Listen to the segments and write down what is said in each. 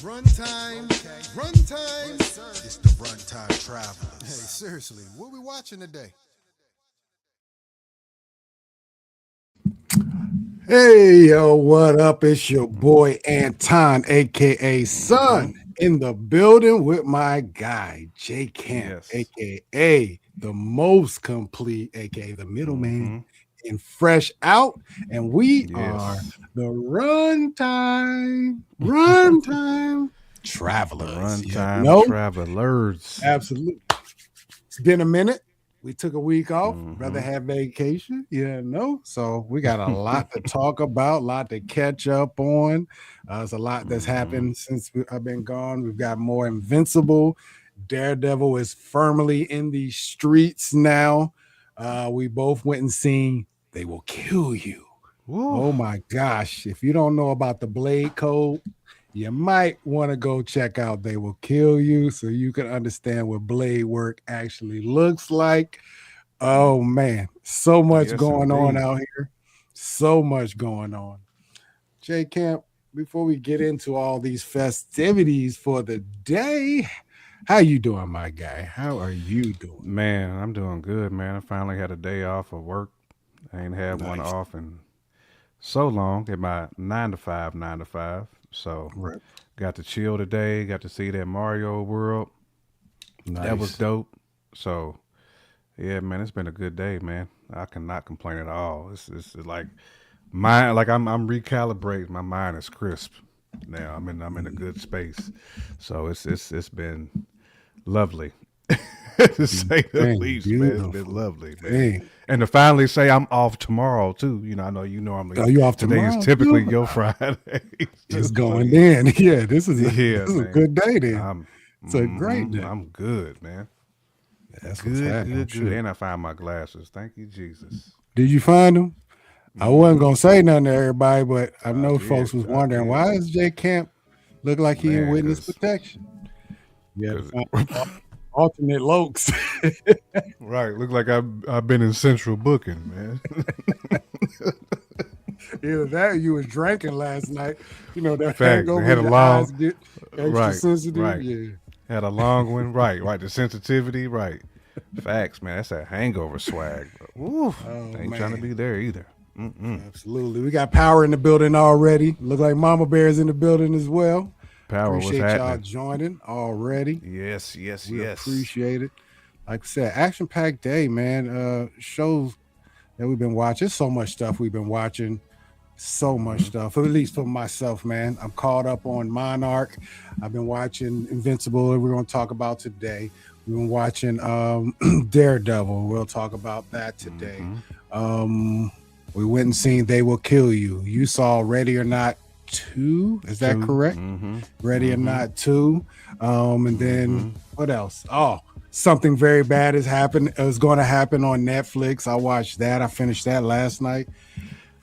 Runtime, runtime. It's the Runtime Travelers. Hey, seriously, what we watching today? Hey, yo, what up? It's your boy Anton, aka Son, in the building with my guy, J Camp, Yes. aka the most complete, aka the middleman, Mm-hmm. and fresh out. And we are Yes. the runtime The travelers. You Runtime know, Travelers. absolutely. It's been a minute. We took a week off. Brother Mm-hmm. had vacation, so we got a lot to talk about, a lot to catch up on. There's a lot that's Mm-hmm. happened since I've been gone. We've got more Invincible. Daredevil is firmly in the streets now. We both went and seen They Will Kill You. Woo. Oh my gosh. If you don't know about the Blade Code, you might want to go check out They Will Kill You so you can understand what blade work actually looks like. Oh man, so much Yes, going on indeed. out here. So much going on. J Camp, before we get into all these festivities for the day, how you doing, my guy? How are you doing? Man, I'm doing good, man. I finally had a day off of work. I ain't had one Nice. off in so long at my 9 to 5, 9 to 5. So Right. got to chill today, got to see that Mario world. That was Nice. dope. So yeah, man, it's been a good day, man. I cannot complain at all. It's like mind, like I'm recalibrating. My mind is crisp now. I'm in a good space. So it's been lovely. To say the Dang, least, man. It's been beautiful. lovely, man. Dang. And to finally say I'm off tomorrow too. I know you normally Are you off today is tomorrow typically too? your Friday It's too. So going yeah, in. Yeah, this is yeah, a man. good day then. I'm It's a great day. I'm good, man. That's what's Good, happening. I'm good, good. sure. And I found my glasses. Thank you, Jesus. Did you find them? I wasn't Mm-hmm. gonna say nothing to everybody, but I I know did. folks was I wondering did. why is Jay Camp look like he in Man, witness protection? You had to cause find alternate lokes. right, look like I've been in central booking, man. Either that or you was drinking last night. You know, that Facts. They hangover, had a your long, eyes get extra right, sensitive. right. Yeah. Had a long one, right, right. The sensitivity, right. Facts, man. That's that hangover swag. But, woo, Oh ain't trying to man. be there either. Mm-mm. Absolutely. We got power in the building already. Look like Mama Bear's in the building as well. Power, what's Appreciate y'all happening? joining already. Yes, yes, We yes. appreciate it. Like I said, action packed day, man. Shows that we've been watching. So much stuff we've been watching. So much Mm-hmm. stuff. At least for myself, man. I'm caught up on Monarch. I've been watching Invincible, that we're going to talk about today. We've been watching Daredevil. We'll talk about that today. Mm-hmm. Um, we went and seen They Will Kill You. You saw Ready or Not 2. Is that Two. correct? Mm-hmm. Ready or Mm-hmm. Not 2. And then Mm-hmm. what else? Oh, something very bad has happened. It was going to happen on Netflix. I watched that. I finished that last night.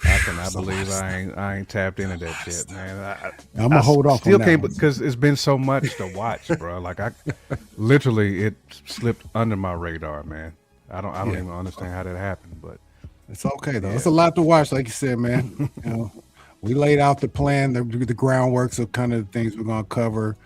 I cannot It's a lot believe of stuff. I ain't tapped into A that lot of shit, stuff. man. I'm gonna hold off on Still that can't one. because it's been so much to watch, bro. Like I literally it slipped under my radar, man. I don't Yeah, even understand how that happened, but it's okay though. It's yeah. a lot to watch, like you said, man. You know, we laid out the plan, the groundwork of kind of the things we're gonna cover.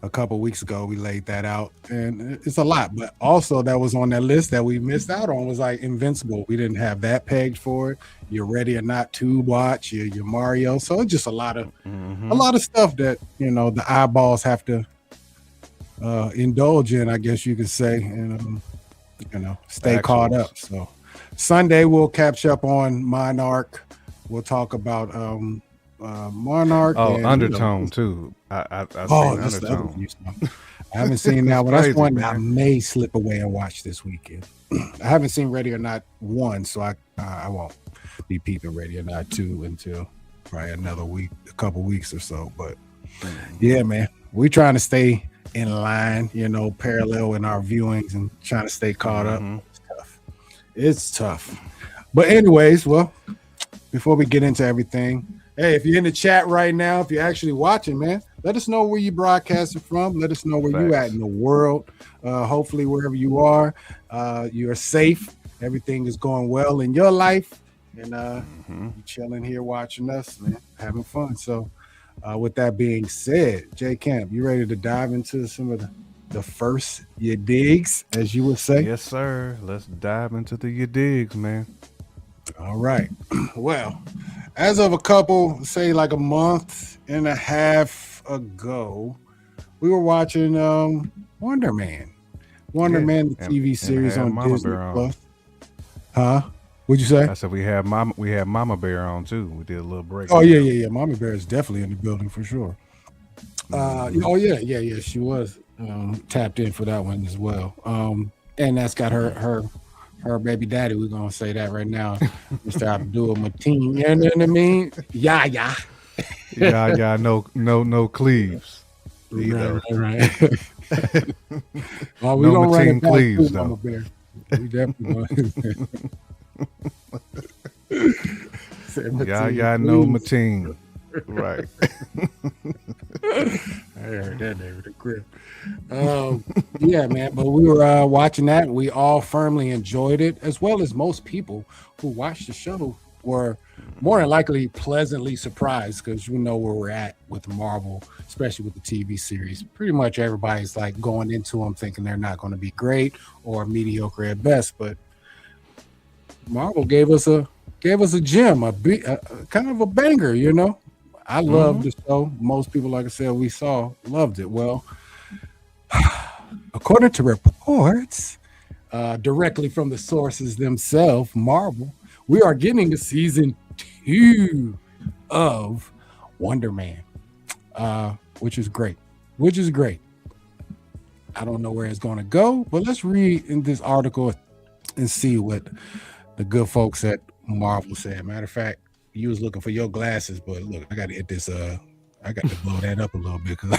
A couple weeks ago, we laid that out, and it's a lot. But also, that was on that list that we missed out on was like Invincible. We didn't have that pegged for it. You're Ready or Not to watch. Your Mario. So it's just a Mm-hmm. lot of stuff that the eyeballs have to indulge in. I guess you could say, and stay caught Factuals. up. So Sunday we'll catch up on Monarch. We'll talk about Monarch Oh, and Undertone too. I oh, seen that's the other Undertone. one you saw. I haven't seen It's that one. That's crazy, one I man. may slip away and watch this weekend. I haven't seen Ready or Not 1, so I won't be peeping Ready or Not 2 until probably another week, a couple weeks or so. But Mm-hmm. yeah, man, we trying to stay in line, parallel in our viewings and trying to stay caught up. Mm-hmm. It's tough. It's tough. But anyways, well, before we get into everything, hey, if you're in the chat right now, if you're actually watching, man, let us know where you broadcasting from. Let us know where you at Facts. in the world. Hopefully, wherever you are, you're safe. Everything is going well in your life, and Mm-hmm. you chilling here watching us, man, having fun. So, With that being said, Jay Camp, you ready to dive into some of the first your digs, as you would say? Yes, sir. Let's dive into the your digs, man. All right. Well, as of a couple, say like a month and a half ago, we were watching Wonder Man. Wonder Yeah, Man, the and TV and series have on Mama Disney Bear on. Plus. Huh? What'd you say? I said we had Mama Bear on too. We did a little Oh yeah, breakdown. yeah, yeah. Mommy Bear is definitely in the building for sure. Hmm. Oh yeah, yeah, yeah. She was tapped in for that one as well. And that's got her baby daddy. We're gonna say that right now, Mr. Abdul Mateen. You know what I mean? Yeah, yeah. Yeah, no Cleves Right, either. right, right. Well, we No gonna run it Mateen back too, Cleves Mama though. Bear. We definitely gonna say Mateen, Yeah, no please. Mateen. Right. I heard that name with the grip. Um, yeah, man. But we were watching that. We all firmly enjoyed it, as well as most people who watched the show were more than likely pleasantly surprised because you know where we're at with Marvel, especially with the TV series. Pretty much everybody's like going into them thinking they're not going to be great or mediocre at best. But Marvel gave us a gem, a kind of a banger. You know, I loved Hmm. the show. Most people, like I said, we saw loved it. Well, according to reports directly from the sources themselves, Marvel, we are getting a season two of Wonder Man, which is great. Which is great. I don't know where it's going to go, but let's read in this article and see what the good folks at Marvel said. Matter of fact, you was looking for your glasses, but look, I got to get this. I got to blow that up a little bit because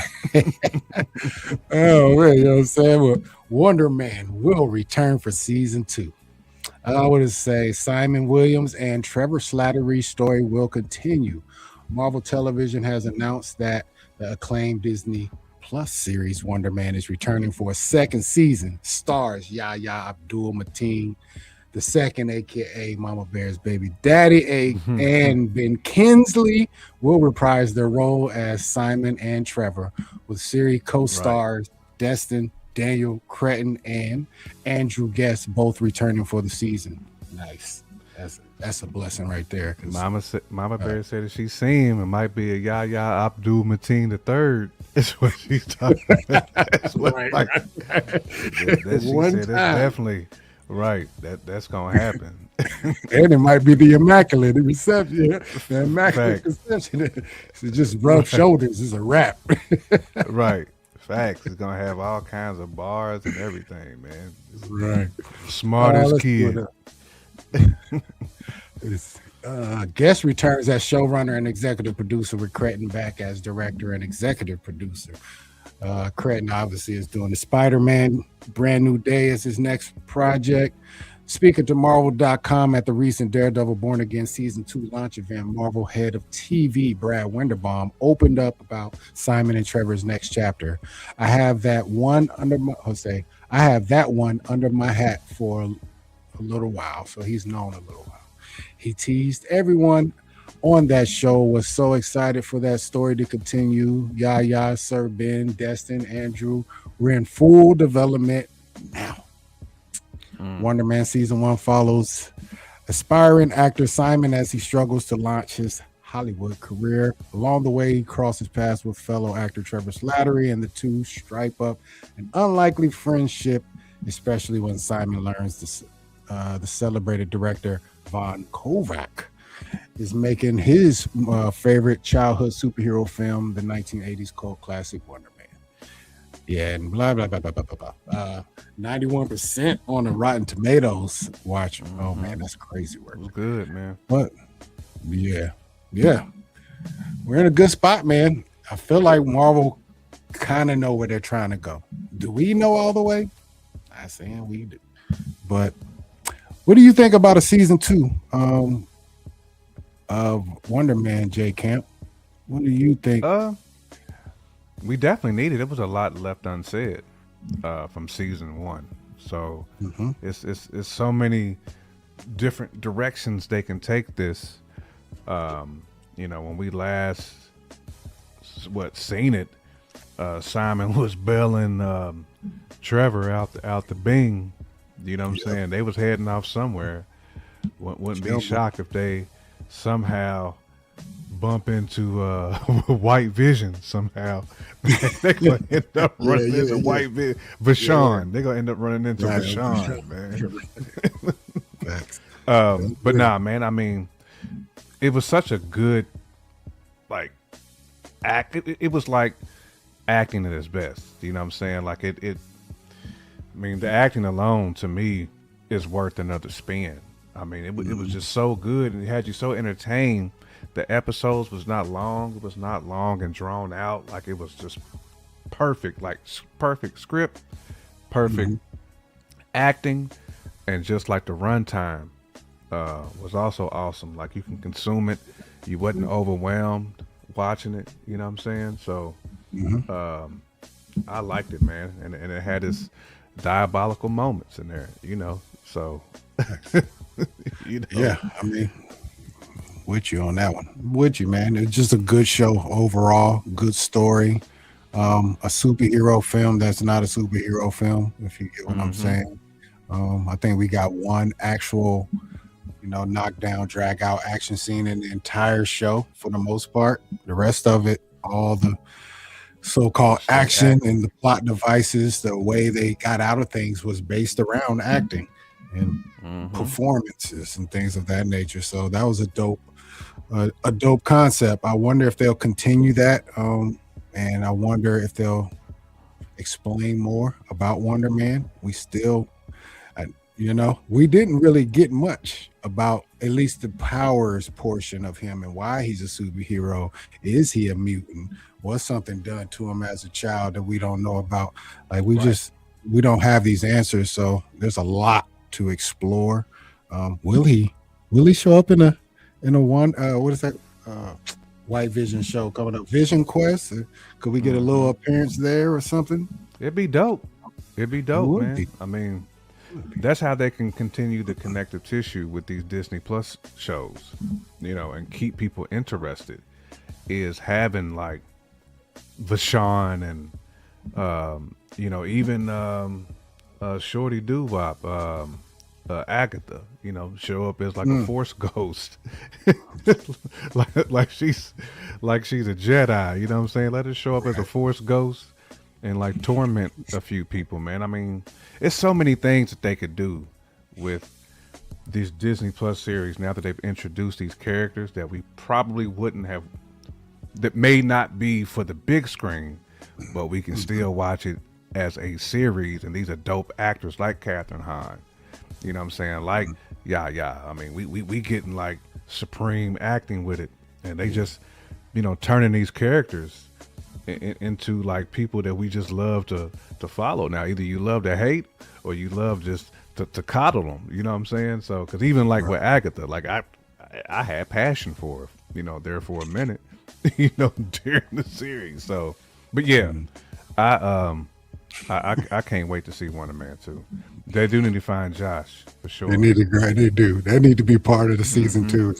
oh man, you know what I'm saying? Well, Wonder Man will return for season two. I would say Simon Williams and Trevor Slattery's story will continue. Marvel Television has announced that the acclaimed Disney Plus series Wonder Man is returning for a second season. Stars Yahya Abdul Mateen the second, aka Mama Bear's baby daddy, and Ben Kingsley will reprise their role as Simon and Trevor, with series Right. co-stars Destin, Daniel Cretton, and Andrew Guest both returning for the season. Nice. That's a blessing right there. Mama Uh, Bear said that she seen him. It might be a Yahya Abdul Mateen the third. Is what she's talking about. That's what right, like right. that she One said. That's time, definitely right. That's gonna happen. and it might be the immaculate reception, the immaculate Facts. conception. It's just rub Right. shoulders. It's a wrap. Right. Facts. It's gonna have all kinds of bars and everything, man. It's Right. smartest Let's see what kid. Guest returns as showrunner and executive producer, with Cretton back as director and executive producer. Cretton obviously is doing the Spider-Man Brand New Day as his next project. Speaking to Marvel.com at the recent Daredevil Born Again Season 2 launch event, Marvel head of TV Brad Winderbaum opened up about Simon and Trevor's next chapter. I have that one under my I have that one under my hat for a little while, so he's known a little while. He teased everyone on that show was so excited for that story to continue. Yaya, Sir Ben, Destin, Andrew, we're in full development now. Mm. Wonder Man season one follows aspiring actor Simon as he struggles to launch his Hollywood career. Along the way, he crosses paths with fellow actor Trevor Slattery, and the two stripe up an unlikely friendship, especially when Simon learns the celebrated director Von Kovac is making his favorite childhood superhero film, the 1980s cult classic Wonder Man. Yeah, and blah blah blah blah blah blah. 91% on the Rotten Tomatoes. Watch. Oh Hmm. man, that's crazy work. It was good, man. But yeah, yeah, we're in a good spot, man. I feel like Marvel kind of know where they're trying to go. Do we know all the way? I'm saying we do. But what do you think about a season two of Wonder Man, J Camp? What do you think? Uh, we definitely needed. It was a lot left unsaid from season one. So Mm-hmm. it's so many different directions they can take this. When we last seen it. Simon was bailing Trevor out the Bing. You know what I'm saying? They was heading off somewhere. Wouldn't be shocked if they somehow bump into White Vision somehow. They're gonna end up running into White Vision. Vashon. They're gonna end up running into Vashon, man. But nah, man. I mean, it was such a good like act. It was like acting at its best. You know what I'm saying? Like it. I mean, the acting alone to me is worth another spin. I mean, it was just so good, and it had you so entertained. The episodes was not long. It was not long and drawn out. Like it was just perfect, like perfect script, perfect acting, and just like the runtime was also awesome. Like you can consume it. You wasn't overwhelmed watching it. You know what I'm saying? So I liked it, man, and it had its diabolical moments in there. You know, so you know. Yeah, I mean, with you on that one. With you, man. It's just a good show overall. Good story. A superhero film that's not a superhero film, if you get what I'm saying. I think we got one actual, knockdown, drag out action scene in the entire show for the most part. The rest of it, all the so-called action and the plot devices, the way they got out of things was based around acting and performances and things of that nature. So that was a dope concept. I wonder if they'll continue that, and I wonder if they'll explain more about Wonder Man. We still, we didn't really get much about at least the powers portion of him and why he's a superhero. Is he a mutant? Was something done to him as a child that we don't know about? Like we don't have these answers. So there's a lot to explore. Will he show up in a one? What is that? White Vision show coming up? Vision Quest? Could we get a little appearance there or something? It'd be dope. Man. I mean, that's how they can continue the connective tissue with these Disney Plus shows, and keep people interested. Is having like Vashon and even Shorty Doo-Wop, Agatha, show up as like a Force ghost, like she's a Jedi. You know what I'm saying? Let her show up as a Force ghost and like torment a few people, man. I mean, it's so many things that they could do with these Disney Plus series now that they've introduced these characters that we probably wouldn't have, that may not be for the big screen, but we can still watch it as a series. And these are dope actors like Katherine Hahn. You know what I'm saying? Like, I mean, we getting like supreme acting with it. And they just, turning these characters into like people that we just love to follow. Now, either you love to hate or you love just to coddle them. You know what I'm saying? So, because even like with Agatha, like I had passion for her, there for a minute, during the series. So, but yeah, I can't wait to see Wonder Man 2. They do need to find Josh for sure. They need to be part of the season 2.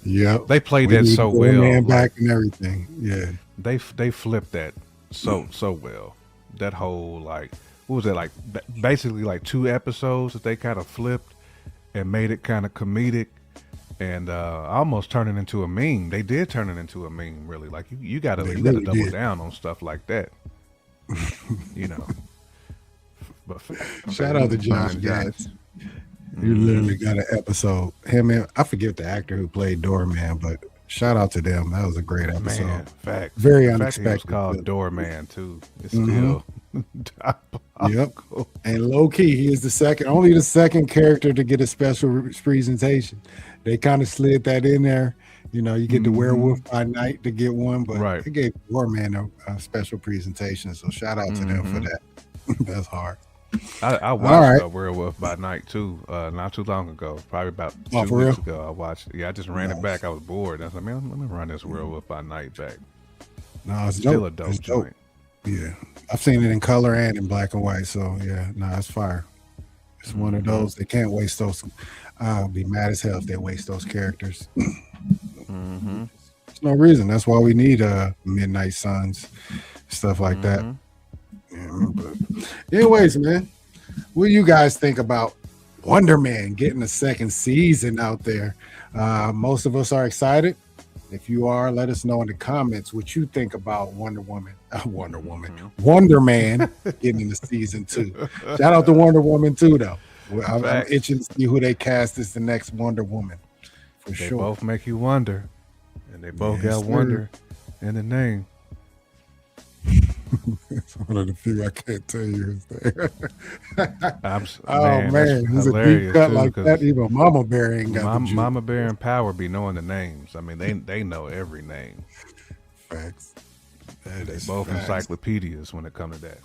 Yep. They played that so well. Man back and everything. Yeah. They flipped that so well. That whole like, what was it like? Basically like 2 episodes that they kind of flipped and made it kind of comedic and almost turn it into a meme. They did turn it into a meme, really. Like you gotta double down on stuff like that. But shout out to Josh Gad. You literally got an episode. Him and I forget the actor who played Doorman, but shout out to them. That was a great episode. Man, fact. Very the unexpected. Fact he was called Doorman too. It's still Yep. And low key, he is only the second character to get a special presentation. They kind of slid that in there. You get the Werewolf by Night to get one, but they gave Doorman a special presentation. So shout out to them for that. That's hard. I watched Werewolf by Night too, not too long ago, probably about 2 weeks ago. I watched it. Yeah, I just ran it back. I was bored. I was like, man, let me run this Werewolf by Night back. No, it's still dope. a dope joint. Yeah, I've seen it in color and in black and white. So yeah, it's fire. It's one of those. They can't waste those. I'll be mad as hell if they waste those characters. There's no reason. That's why we need Midnight Suns, stuff like that. Yeah, but anyways, man, what do you guys think about Wonder Man getting a second season out there? Most of us are excited. If you are, let us know in the comments what you think about Wonder Man getting the season 2. Shout out to Wonder Woman too, though. I'm itching to see who they cast as the next Wonder Woman. For They sure. both make you wonder, and they both got wonder in the name. It's one of the few I can't tell you his name. Man, he's a deep cut like that. Even Mama Bear ain't got the juice. Mama Bear and Power be knowing the names. I mean, they know every name. Facts. They both encyclopedias when it comes to that.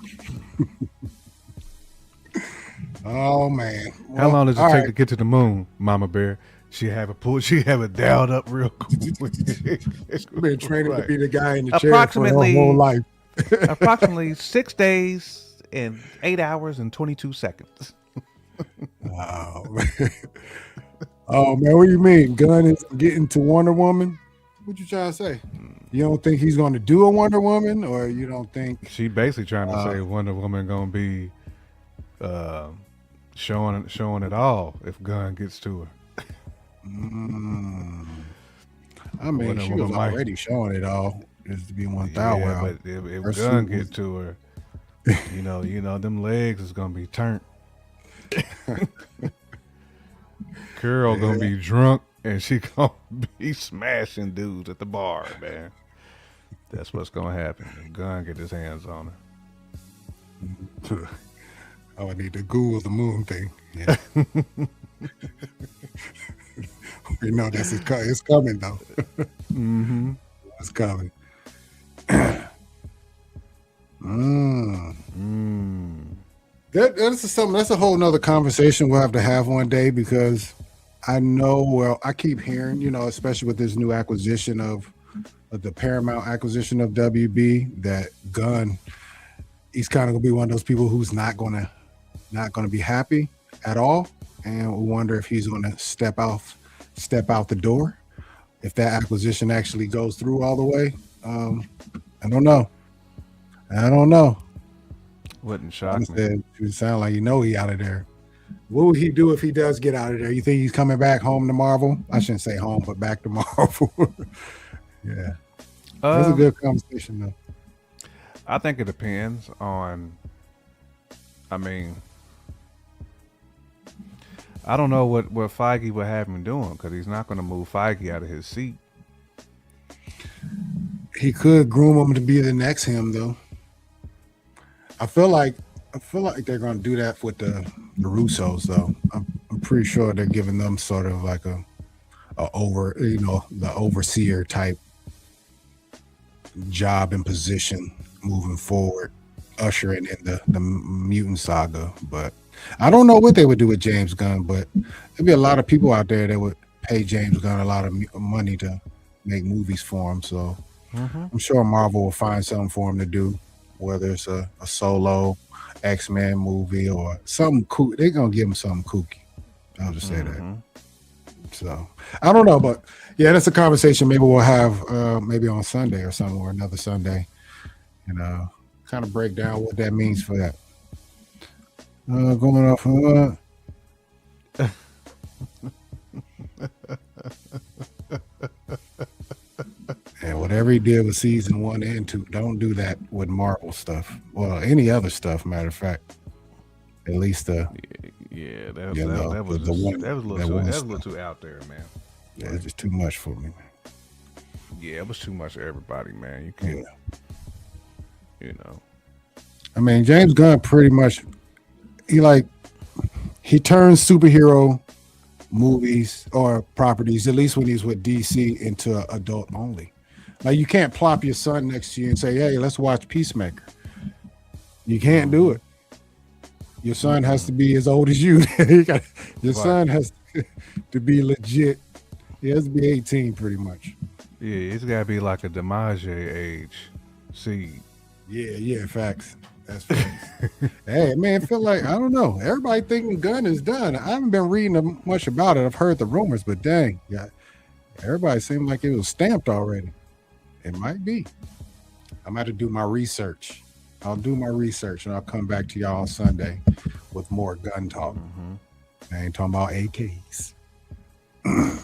Oh man! Well, how long does it take to get to the moon, Mama Bear? She have it dialed up real quick. She's been training to be the guy in the chair for her whole life. Approximately 6 days and 8 hours and 22 seconds. Oh man! Oh man! What do you mean? Gunn is getting to Wonder Woman? What you trying to say? You don't think he's going to do a Wonder Woman, or you don't think she basically trying to say Wonder Woman going to be showing it all if Gunn gets to her? I mean, she was already showing it all. Just to be 1,000. Yeah, but if Gunn get to her, you know, them legs is gonna be turned. Carol gonna be drunk and she gonna be smashing dudes at the bar, man. That's what's gonna happen. If Gunn get his hands on her. Oh, I need to Google the moon thing. Yeah. We know this is it's coming though. It's coming. That's a whole nother conversation we'll have to have one day, because I keep hearing, especially with this new acquisition of the Paramount acquisition of WB, that Gunn, he's kind of gonna be one of those people who's not gonna be happy at all, and we wonder if he's gonna step out the door if that acquisition actually goes through all the way. I don't know. Wouldn't shock me. It sound like he out of there. What would he do if he does get out of there? You think he's coming back home to Marvel? I shouldn't say home, but back to Marvel. Yeah. That's a good conversation, though. I think it depends on, I don't know what Feige would have him doing, because he's not going to move Feige out of his seat. He could groom him to be the next him, though. I feel like they're going to do that with the Russos, though. I'm pretty sure they're giving them sort of like the overseer type job and position moving forward, ushering in the mutant saga. But I don't know what they would do with James Gunn, but there'd be a lot of people out there that would pay James Gunn a lot of money to make movies for him. So I'm sure Marvel will find something for him to do, whether it's a solo X-Men movie or something cool. They're going to give him something kooky. I'll just say that. So I don't know, but yeah, that's a conversation maybe we'll have maybe on Sunday or something, or another Sunday, kind of break down what that means for that. Going off and whatever he did with season 1 and 2, don't do that with Marvel stuff. Well, any other stuff, matter of fact. At least that was a little too out there, man. Yeah, it's just too much for me, man. Yeah, it was too much for everybody, man. You can't, I mean, James Gunn pretty much, he turns superhero movies or properties, at least when he's with DC, into adult only. Like, you can't plop your son next to you and say, hey, let's watch Peacemaker. You can't do it. Your son has to be as old as you. Your son has to be legit. He has to be 18 pretty much. Yeah, it's got to be like a DiMaggio age seed. Yeah, facts. That's facts. Hey, man, feel like, I don't know. Everybody thinking Gunn is done. I haven't been reading much about it. I've heard the rumors, but dang, yeah, everybody seemed like it was stamped already. It might be. I'm going to do my research. I'll do my research and I'll come back to y'all on Sunday with more gun talk. I ain't talking about AKs. All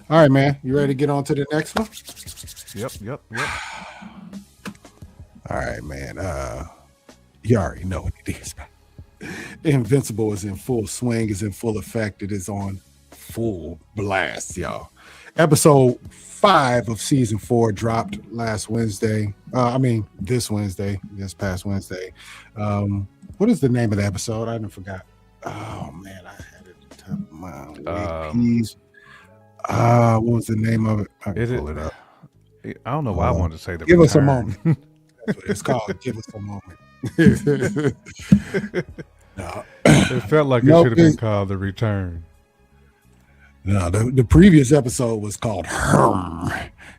right, man. You ready to get on to the next one? Yep. All right, man. You already know what it is. Invincible is in full swing, is in full effect. It is on full blast, y'all. Episode 5 of season 4 dropped last Wednesday. This past Wednesday. What is the name of the episode? I didn't forgot. Oh man, I had it at the top of my please. What was the name of it? I can pull it up. I don't know why I wanted to say the Give return. Us a moment. That's what it's called. Give us a moment. No. It felt like it should have been called The Return. No, the previous episode was called Herm.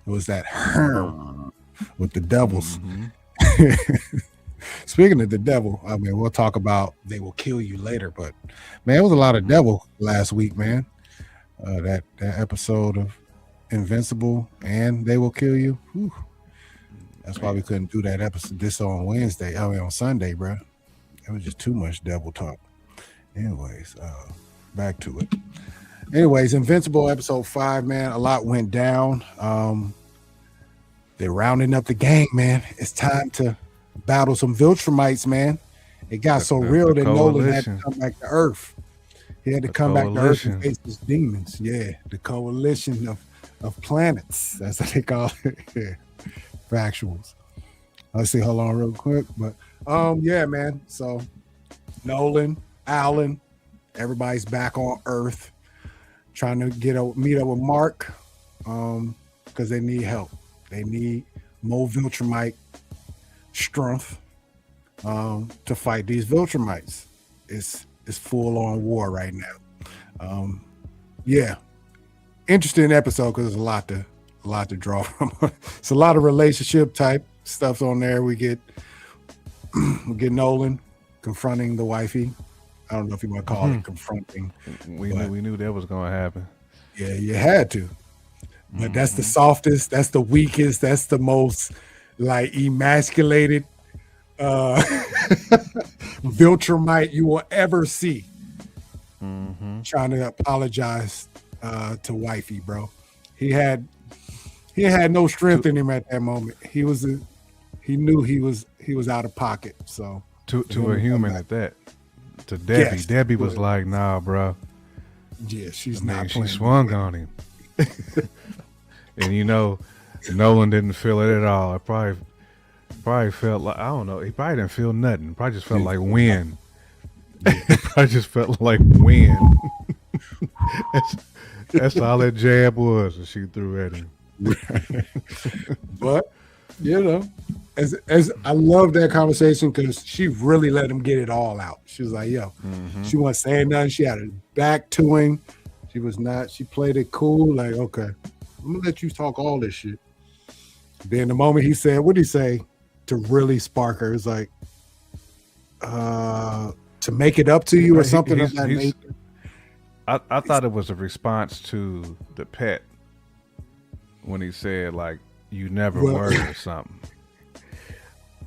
It was that Herm with the devils. Speaking of the devil, I mean, we'll talk about They Will Kill You later, but man, it was a lot of devil last week, man. That episode of Invincible and They Will Kill You. Whew. That's why we couldn't do that episode on Sunday, bro. It was just too much devil talk. Anyways, back to it. Anyways, Invincible episode 5, man. A lot went down. They're rounding up the gang, man. It's time to battle some Viltrumites, man. It got so real that Nolan had to come back to Earth. He had to come back to Earth and face his demons. Yeah, the coalition of planets. That's what they call it. Yeah. Factuals. Let's see, hold on real quick. But yeah, man. So Nolan, Alan, everybody's back on Earth trying to meet up with Mark because they need help. They need more Viltrumite strength to fight these Viltrumites. It's full on war right now. Yeah, interesting episode because there's a lot to draw from. It's a lot of relationship type stuff on there. We get Nolan confronting the wifey. I don't know if you want to call it confronting. We knew that was going to happen. Yeah, you had to. But that's the softest, that's the weakest, that's the most like emasculated Viltrumite you will ever see. Trying to apologize to wifey, bro. He had no strength in him at that moment. He knew he was out of pocket. So to a human at that. To Debbie. Yes, Debbie was like, nah, bro. Yeah, she's not playing. She swung on him. And Nolan didn't feel it at all. It probably felt like, I don't know, he probably didn't feel nothing. Probably just felt like wind. It probably just felt like wind. That's all that jab was that she threw at him. But as I love that conversation because she really let him get it all out. She was like, yo, she wasn't saying nothing. She had her back to him. She played it cool. Like, okay, I'm gonna let you talk all this shit. Then the moment he said, what'd he say to really spark her? It's like, to make it up to you or something of that nature. I thought it was a response to the pet when he said, like, you never worry or something.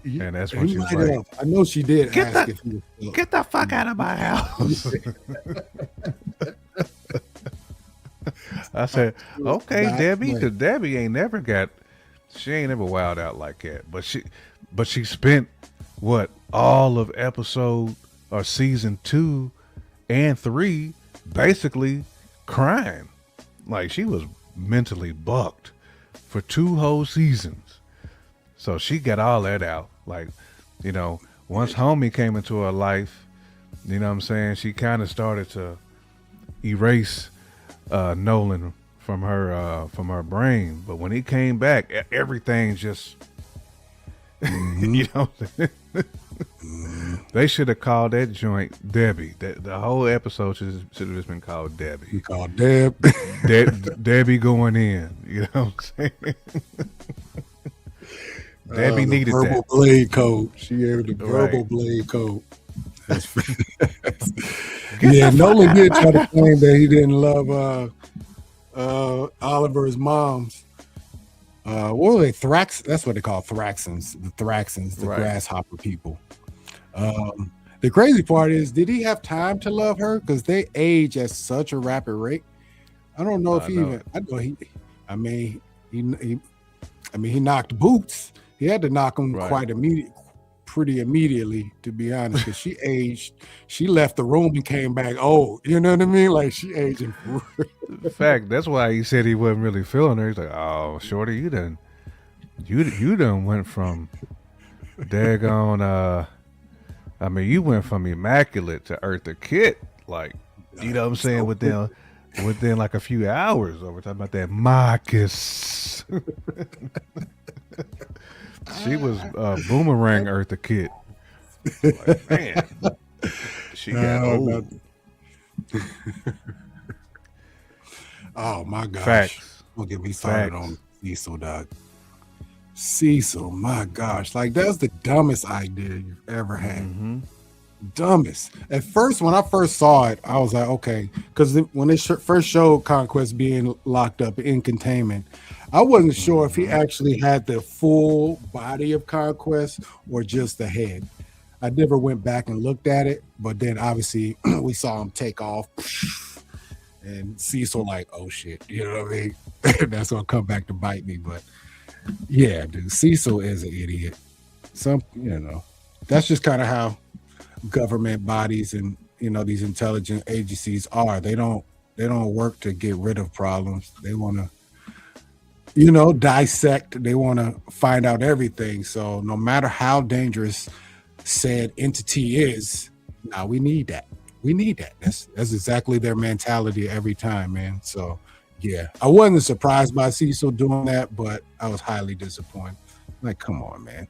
And that's when she was like, I know she did ask if he was get the fuck out of my house. I said, okay, Debbie, because Debbie ain't never wowed out like that. But she spent all of episode or season 2 and 3 basically crying. Like she was mentally bucked for 2 whole seasons. So she got all that out. Like, once homie came into her life, you know what I'm saying? She kind of started to erase Nolan from her brain. But when he came back, everything just, you know what I'm saying? They should have called that joint Debbie. The whole episode should have just been called Debbie. He called Deb. Debbie going in. You know what I'm saying? Debbie needed verbal that. Blade code. She gave the verbal blade code. Yeah, Nolan did try to claim that he didn't love Oliver's moms. What were they? Thrax. That's what they call Thraxans. The Thraxans, the Right. grasshopper people. The crazy part is, did he have time to love her? Because they age at such a rapid rate. I don't know if he know. even. I know he. I mean, he knocked boots. He had to knock them Right. pretty immediately, to be honest. Because she aged. She left the room and came back old. You know what I mean? Like she aging. In fact, that's why he said he wasn't really feeling her. He's like, "Oh, shorty, you done went from daggone. I mean, you went from immaculate to Eartha Kitt. Like, you know what I'm saying? Within like a few hours. We're talking about that Marcus. She was boomerang Eartha Kitt. Like, man, she got old. Oh my gosh! Facts. Don't get me started on Cecil, dog. Cecil, my gosh, like that's the dumbest idea you've ever had. Mm-hmm. Dumbest. At first, when I first saw it, I was like, okay, because when they first showed Conquest being locked up in containment, I wasn't sure if he actually had the full body of Conquest or just the head. I never went back and looked at it, but then obviously we saw him take off, and Cecil like, oh shit, you know what I mean? That's gonna come back to bite me. But yeah, dude, Cecil is an idiot. That's just kind of how government bodies and these intelligence agencies are. They don't work to get rid of problems. They want to dissect. They want to find out everything. So no matter how dangerous said entity is, now we need that. That's exactly their mentality every time, man. So yeah, I wasn't surprised by Cecil doing that, but I was highly disappointed. Like, come on, man.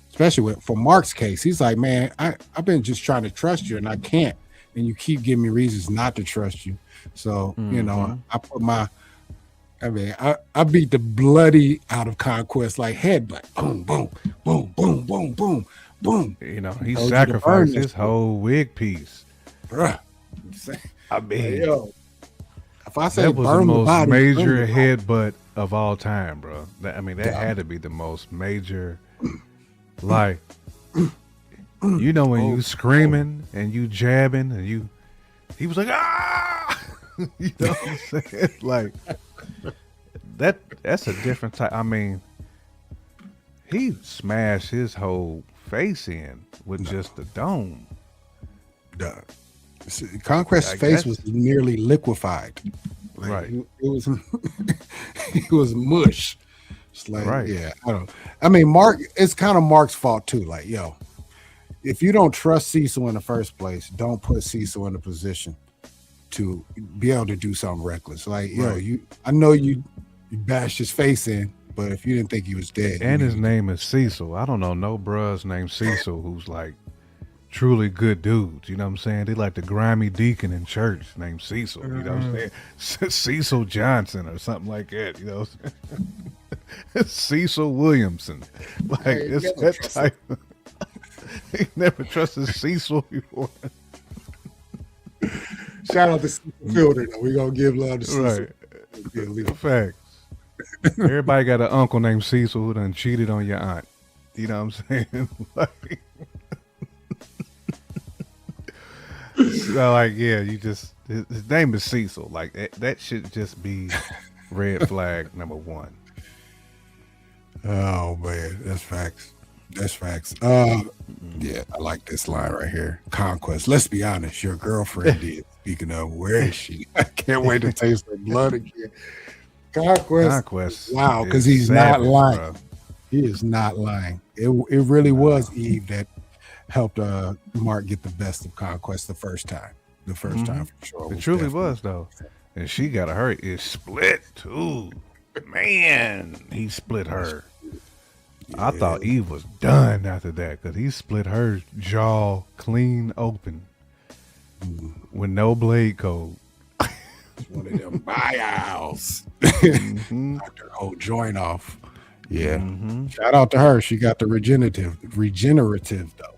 Especially for Mark's case, he's like, man, I've been just trying to trust you and I can't. And you keep giving me reasons not to trust you. So, I put I beat the bloody out of Conquest like headbutt. Boom, boom, boom, boom, boom, boom, boom. He sacrificed his whole wig piece. Bruh. I mean, if I say that was burn the most body, major headbutt of all time, bro. That had to be the most major. Like, when you screaming and you jabbing and he was like, ah, you know what I'm saying? Like, that's a different type. I mean, he smashed his whole face in with just the dome. Conquest's face was nearly liquefied. Like, right. It was mush. It's like, I mean, Mark, it's kind of Mark's fault too. Like, yo, if you don't trust Cecil in the first place, don't put Cecil in a position to be able to do something reckless. Like, I know you bashed his face in, but if you didn't think he was dead. And his name is Cecil. I don't know no bruhs named Cecil who's like truly good dudes. You know what I'm saying? They like the grimy deacon in church named Cecil. You know what I'm saying? Cecil Johnson or something like that. You know. Cecil Williamson, like it's that type. He never trusted Cecil before. Shout out to Cecil Fielder. We're gonna give love to Cecil. Right. Facts. Everybody got an uncle named Cecil who done cheated on your aunt. You know what I'm saying? His name is Cecil. Like that should just be red flag number one. Oh man, that's facts. Yeah, I like this line right here. Conquest. Let's be honest, your girlfriend did. Speaking of, where is she? I can't wait to taste her blood again. Conquest. Wow, because he's not lying. Bro. He is not lying. It really was Eve that helped Mark get the best of Conquest the first time. The first time for sure. It truly was though. And she got a hurt. It split too. Man, he split her. Yeah. I thought Eve was done after that because he split her jaw clean open with no blade code. One of them buyouts. Knocked her whole joint off. Yeah. Shout out to her. She got the regenerative though.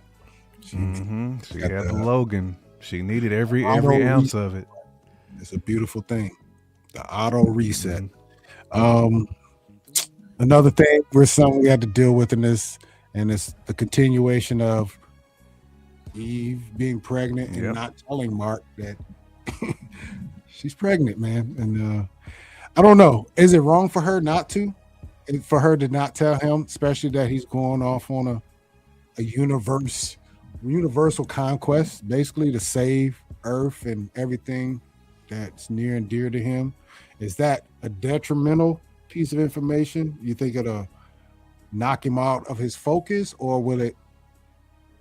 She got the Logan. She needed every ounce of it. It's a beautiful thing. The auto reset. Another thing we're something we had to deal with in this, and it's the continuation of Eve being pregnant and Yep. not telling Mark that she's pregnant, man. And I don't know. Is it wrong for her not to? And for her to not tell him, especially that he's going off on a universal conquest, basically to save Earth and everything that's near and dear to him. Is that a detrimental piece of information? You think it'll knock him out of his focus, or will it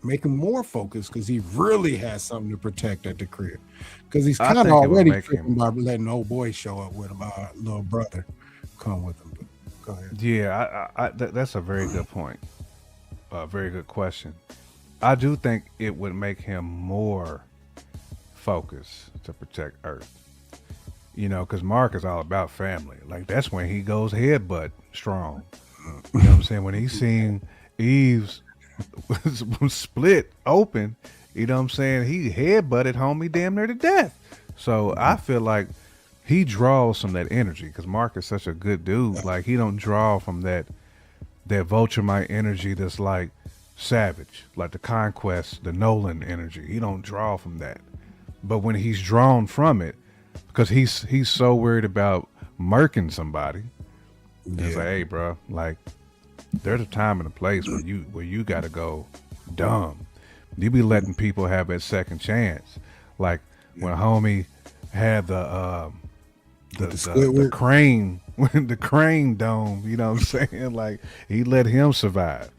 make him more focused because he really has something to protect at the crib? Because he's I kind of think it would already make tripping him. by letting old boy show up with him, our little brother come with him. But go ahead. Yeah, that's a very good point. A very good question. I do think it would make him more focused to protect Earth. You know, because Mark is all about family. Like that's when he goes headbutt strong. You know what I'm saying? When he's seen Eve's split open, you know what I'm saying? He headbutted homie damn near to death. So I feel like he draws from that energy because Mark is such a good dude. Like he don't draw from that Vulturemite energy that's like savage, like the Conquest, the Nolan energy. He don't draw from that. But when he's drawn from it, because he's so worried about murking somebody, it's like, hey, bro, like there's a time and a place where you gotta go dumb. You be letting people have that second chance, like when homie had the crane the crane dome. You know what I'm saying? Like he let him survive.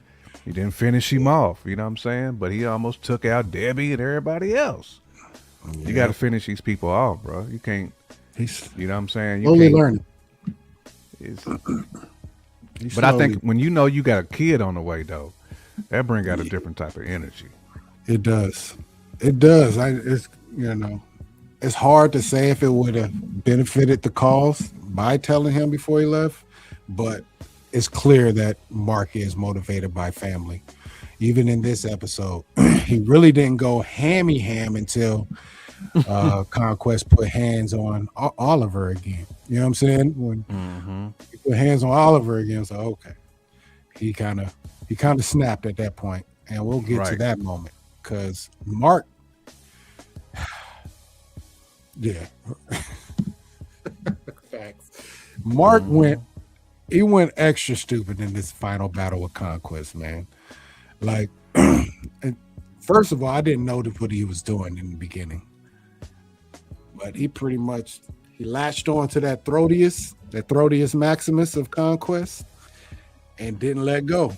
He didn't finish him off. You know what I'm saying? But he almost took out Debbie and everybody else. You got to finish these people off, bro. You can't. He's You know what I'm saying? You slowly can't. learning. It's, He's but I slowly. think when you know you got a kid on the way, though, that bring out a different type of energy. It does. It does. It's it's hard to say if it would have benefited the cause by telling him before he left, but it's clear that Mark is motivated by family. Even in this episode, he really didn't go hammy ham until Conquest put hands on Oliver again. You know what I'm saying? When Mm-hmm. he put hands on Oliver again, so okay, he kind of snapped at that point, and we'll get to Right. that moment because Mark, yeah, facts. Mark Mm-hmm. went extra stupid in this final battle with Conquest, man. Like, first of all, I didn't know what he was doing in the beginning, but he latched on to that Throtius Maximus of Conquest, and didn't let go.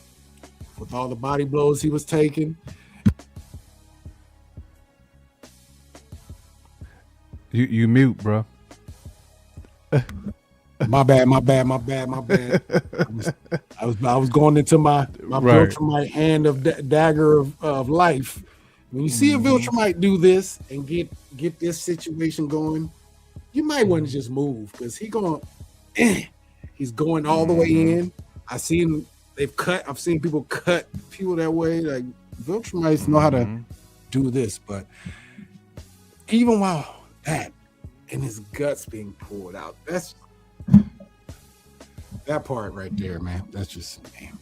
With all the body blows he was taking, You mute, bro. my bad, my bad, my bad, my bad. I was going into my Right. Viltrumite hand of dagger of life. When you see a Mm-hmm. Viltrumite do this and get this situation going, you might want to just move because he's going all the way Mm-hmm. in. I've seen people cut people that way. Like Viltrumites know how to Mm-hmm. do this, but even while that and his guts being pulled out, that part right there, man. That's just man.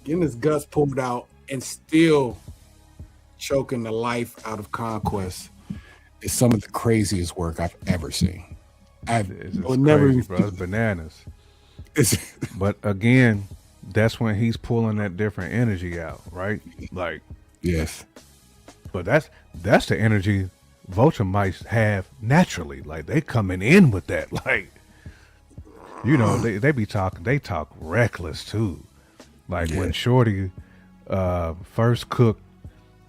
Getting his guts pulled out and still choking the life out of Conquest is some of the craziest work I've ever seen. I It's will just never crazy, even bro. It's bananas. it's, But again, that's when he's pulling that different energy out, right? Like, yes. but that's the energy vulture mice have naturally. Like they coming in with that. Like, you know, they talk reckless too. Like Yeah. when Shorty first cooked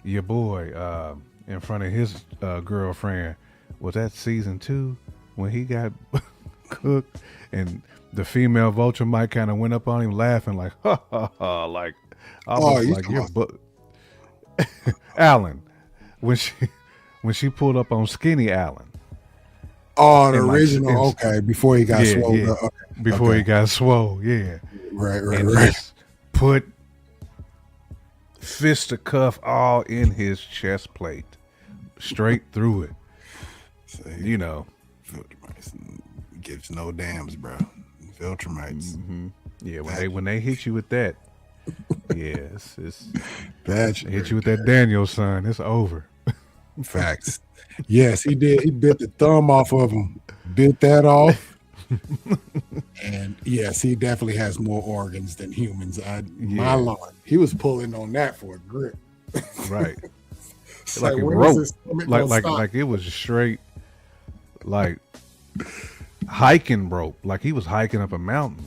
your boy in front of his girlfriend. Was that season 2 when he got cooked and the female vulture might kind of went up on him laughing like ha ha ha, like almost you like talking your about book Alan when she pulled up on Skinny Alan the and like original, okay, before he got yeah swole yeah up. Okay. before he Okay. got swole, yeah, Right, right, and right. just put fisticuff all in his chest plate, straight through it. See, You know, Viltrumites gives no dams, bro. Viltrumites. hmm Yeah, when they hit you with that, yeah, it's That's they hit you with that Daniel son, it's over. facts. Yes, he did. He bit the thumb off of him. Bit that off. And yes, he definitely has more organs than humans. My Lord, he was pulling on that for a grip. Right. It's Like a when is rope. his stomach gonna stop? Like it was straight like hiking rope. Like he was hiking up a mountain.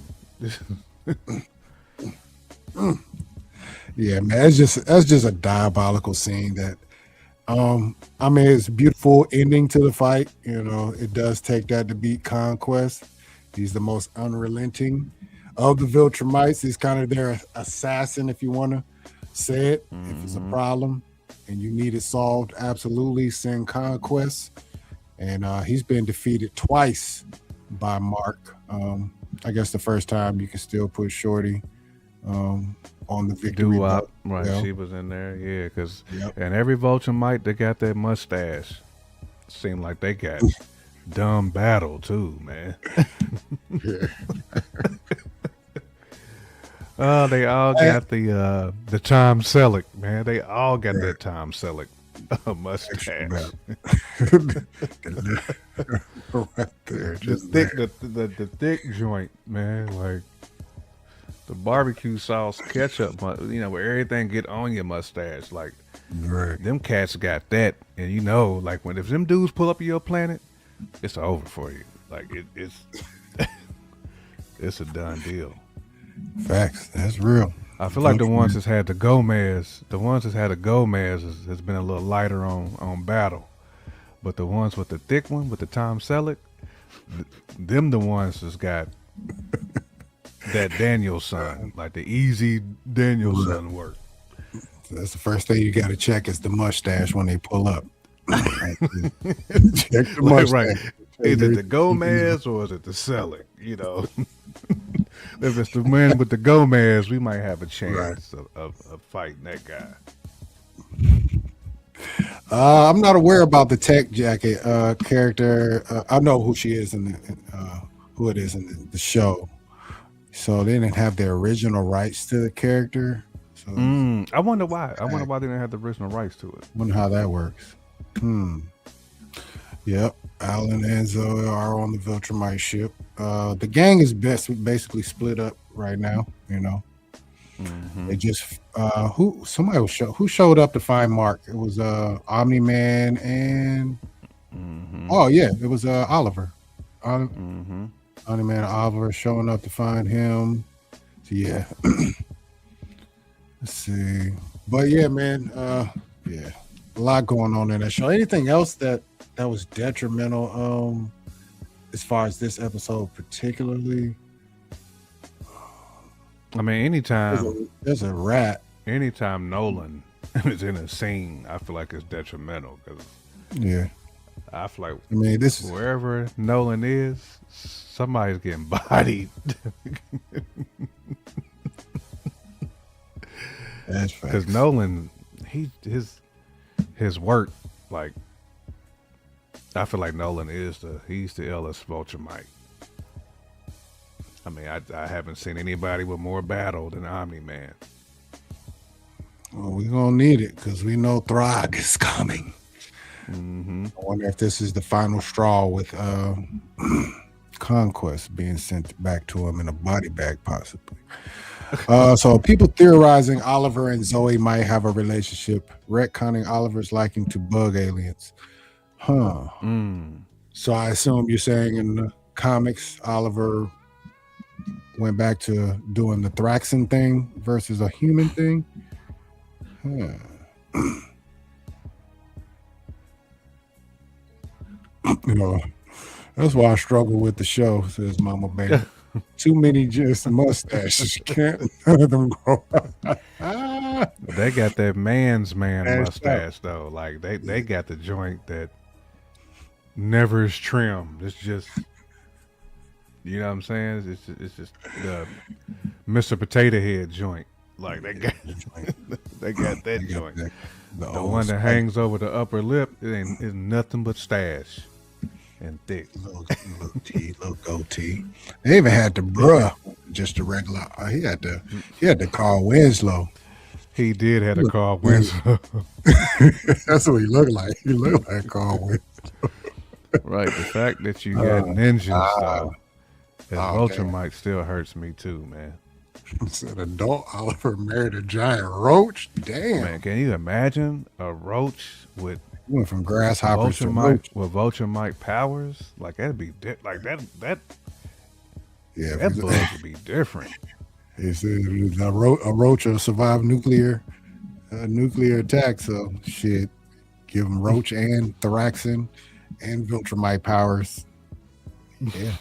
Yeah, man, that's just a diabolical scene that I mean, it's a beautiful ending to the fight. You know, it does take that to beat Conquest. He's the most unrelenting of the Viltrumites. He's kind of their assassin, if you want to say it. If it's a problem and you need it solved, absolutely send Conquest. And he's been defeated twice by Mark. I guess the first time you can still put Shorty on the victory belt. Right, Yeah. she was in there, yeah, because and every Viltrumite that got that mustache seemed like they got dumb battle too, man. Yeah. Oh, they all got the Tom Selleck, man. They all got that Tom Selleck mustache. Right there, The thick joint, man. Like the barbecue sauce, ketchup, you know, where everything get on your mustache. Like them cats got that, and you know, like if them dudes pull up your planet, it's over for you. Like it's it's a done deal. Facts. That's real. I feel like the ones that's had the Gomez has been a little lighter on battle, but the ones with the thick one with the Tom Selleck, them the ones that's got that Danielson, like the easy Danielson work. So that's the first thing you got to check is the mustache when they pull up. Check the mustache. Right. Is it the Gomez or is it the Selleck? You know, if it's the man with the Gomez, we might have a chance of fighting that guy. I'm not aware about the Tech Jacket character. I know who she is who it is in the show. So they didn't have the original rights to the character. So I wonder why. I wonder why they didn't have the original rights to it. Wonder how that works. Yep. Alan and Zoe are on the Viltrumite ship. The gang is basically split up right now. You know, they just who showed up to find Mark. It was Omni-Man and it was Oliver. Omni-Man and Oliver showing up to find him. So yeah. Let's see. But yeah, man, a lot going on in that show. Anything else that was detrimental as far as this episode particularly? I mean, anytime there's a rat. Anytime Nolan is in a scene, I feel like it's detrimental because I feel like wherever Nolan is, somebody's getting bodied. That's right. Because Nolan, his work, like, I feel like Nolan he's the illest Viltrumite. I mean, I haven't seen anybody with more battle than Omni-Man. Well, we're gonna need it because we know Throg is coming. I wonder if this is the final straw with Conquest being sent back to him in a body bag, possibly. So people theorizing Oliver and Zoe might have a relationship, retconning Oliver's liking to bug aliens. So I assume you're saying in the comics, Oliver went back to doing the Thraxan thing versus a human thing. You know, that's why I struggle with the show, says Mama Baby. Too many just mustaches. Can't none of them grow. They got that man's mustache though. Like they got the joint that never is trimmed. It's just, you know what I'm saying? It's just the Mr. Potato Head joint. Like they got that joint. The one that hangs over the upper lip, it's nothing but stash and thick. Little goatee. They even had the bruh just a regular. He had the Carl Winslow. He did have a Carl Winslow. That's what he looked like. He looked like Carl Winslow. Right. The fact that you got ninjas though, as Vulture Mike still hurts me too, man. Said adult Oliver married a giant roach. Damn. Man, can you imagine a roach with went from grasshoppers Vulture to Mike roach. with Vulture Mike powers? Like that'd be like that. Yeah, that bug would be different. It's a roach will survive nuclear attack. So shit, give him roach and Thraxin and Viltrumite powers. Yeah,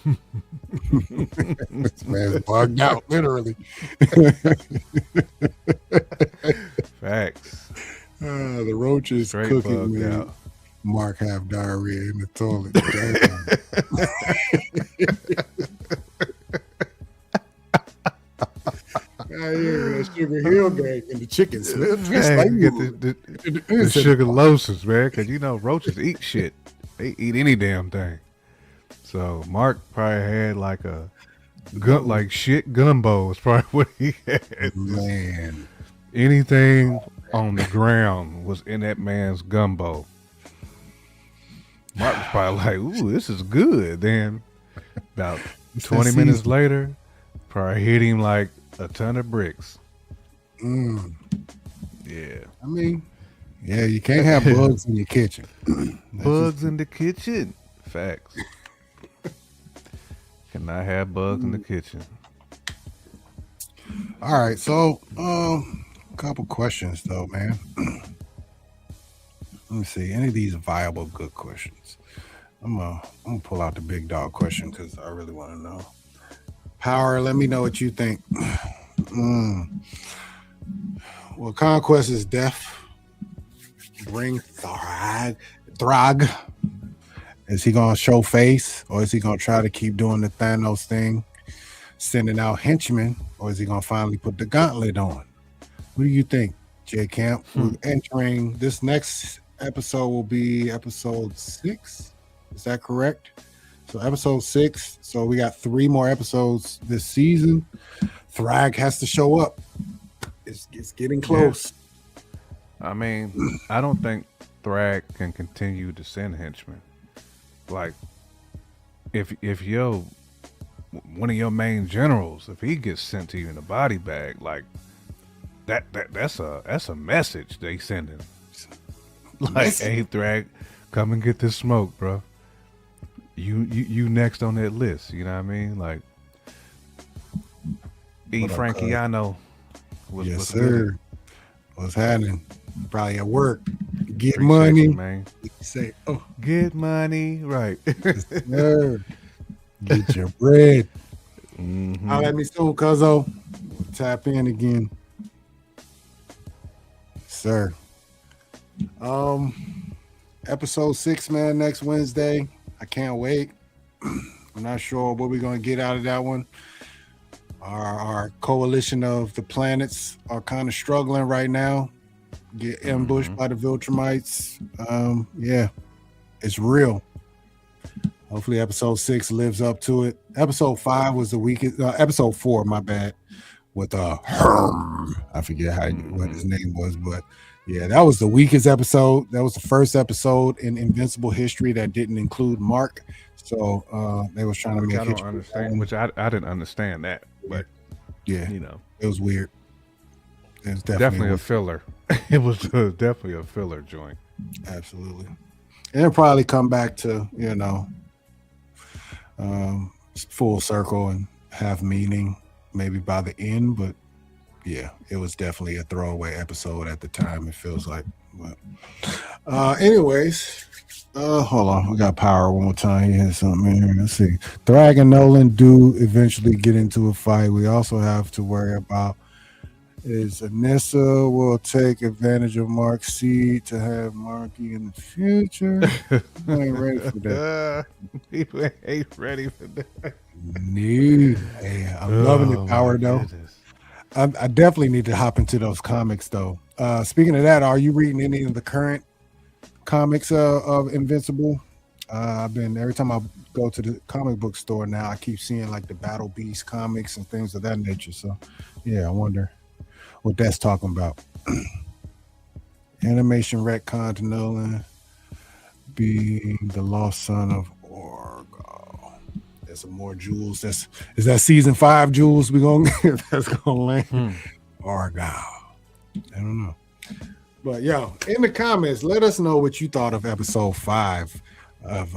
this man's bugged out, literally. Facts. The roach is Straight cooking, man. out. Mark have diarrhea in the toilet. That Sugar Hill gang and the chicken Smith. Man, get the sugar lotions, man, because you know roaches eat shit. They eat any damn thing. So Mark probably had like a shit gumbo is probably what he had. Man, anything on the ground was in that man's gumbo. Mark was probably like, "Ooh, this is good." Then about 20 minutes later, probably hit him like a ton of bricks. Yeah. I mean, yeah, you can't have bugs in your kitchen. Bugs in the kitchen. Facts. Cannot have bugs in the kitchen. All right, so a couple questions though, man. Let me see. Any of these viable good questions? I'm gonna pull out the big dog question because I really want to know. Power, let me know what you think. Well, Conquest is deaf. Bring Throg. Is he gonna show face, or is he gonna try to keep doing the Thanos thing, sending out henchmen, or is he gonna finally put the gauntlet on? What do you think, J Camp? We're entering this next episode will be episode 6. Is that correct? So episode 6. So we got 3 more episodes this season. Thrag has to show up. It's getting close. Yeah. I mean, I don't think Thrag can continue to send henchmen. Like, if one of your main generals, if he gets sent to you in a body bag, like that's a message they sending. Like, hey Thrag, come and get this smoke, bro. You next on that list. You know what I mean? Like, Frankie, I know. Yes, sir. What's happening? Probably at work. Get Appreciate money, you, man. Say, oh, get money, right? yes, sir. Get your bread. Holla at me soon, cuzzo. Tap in again, sir. Episode 6, man. Next Wednesday. I can't wait. I'm not sure what we're gonna get out of that one. Our coalition of the planets are kind of struggling right now. Get ambushed by the Viltrumites. Yeah, it's real. Hopefully episode 6 lives up to it. Episode 5 was the weakest. Episode 4, my bad, with Herm. I forget what his name was, but yeah, that was the weakest episode. That was the first episode in Invincible history that didn't include Mark. So they was trying to make. I don't understand. Which I didn't understand that, but yeah, you know, it was weird. It was definitely a filler. It was definitely a filler joint. Absolutely. And it'll probably come back to, full circle and have meaning maybe by the end. But yeah, it was definitely a throwaway episode at the time, it feels like. But anyways, hold on. We got Power one more time. He has something in here. Let's see. Thrag and Nolan do eventually get into a fight. We also have to worry about is Anissa will take advantage of Mark's seed to have Marky in the future. I ain't ready for that. People ain't ready for that. No. Hey, I'm loving the Power though. I definitely need to hop into those comics though. Speaking of that, are you reading any of the current comics of Invincible? I've been every time I go to the comic book store now, I keep seeing like the Battle Beast comics and things of that nature. So, yeah, I wonder what that's talking about. Animation retcon to Nolan being the lost son of Orgo. There's some more Jules. Is that season 5 Jules? That's gonna land Orgo. I don't know. But yo, in the comments, let us know what you thought of episode 5 of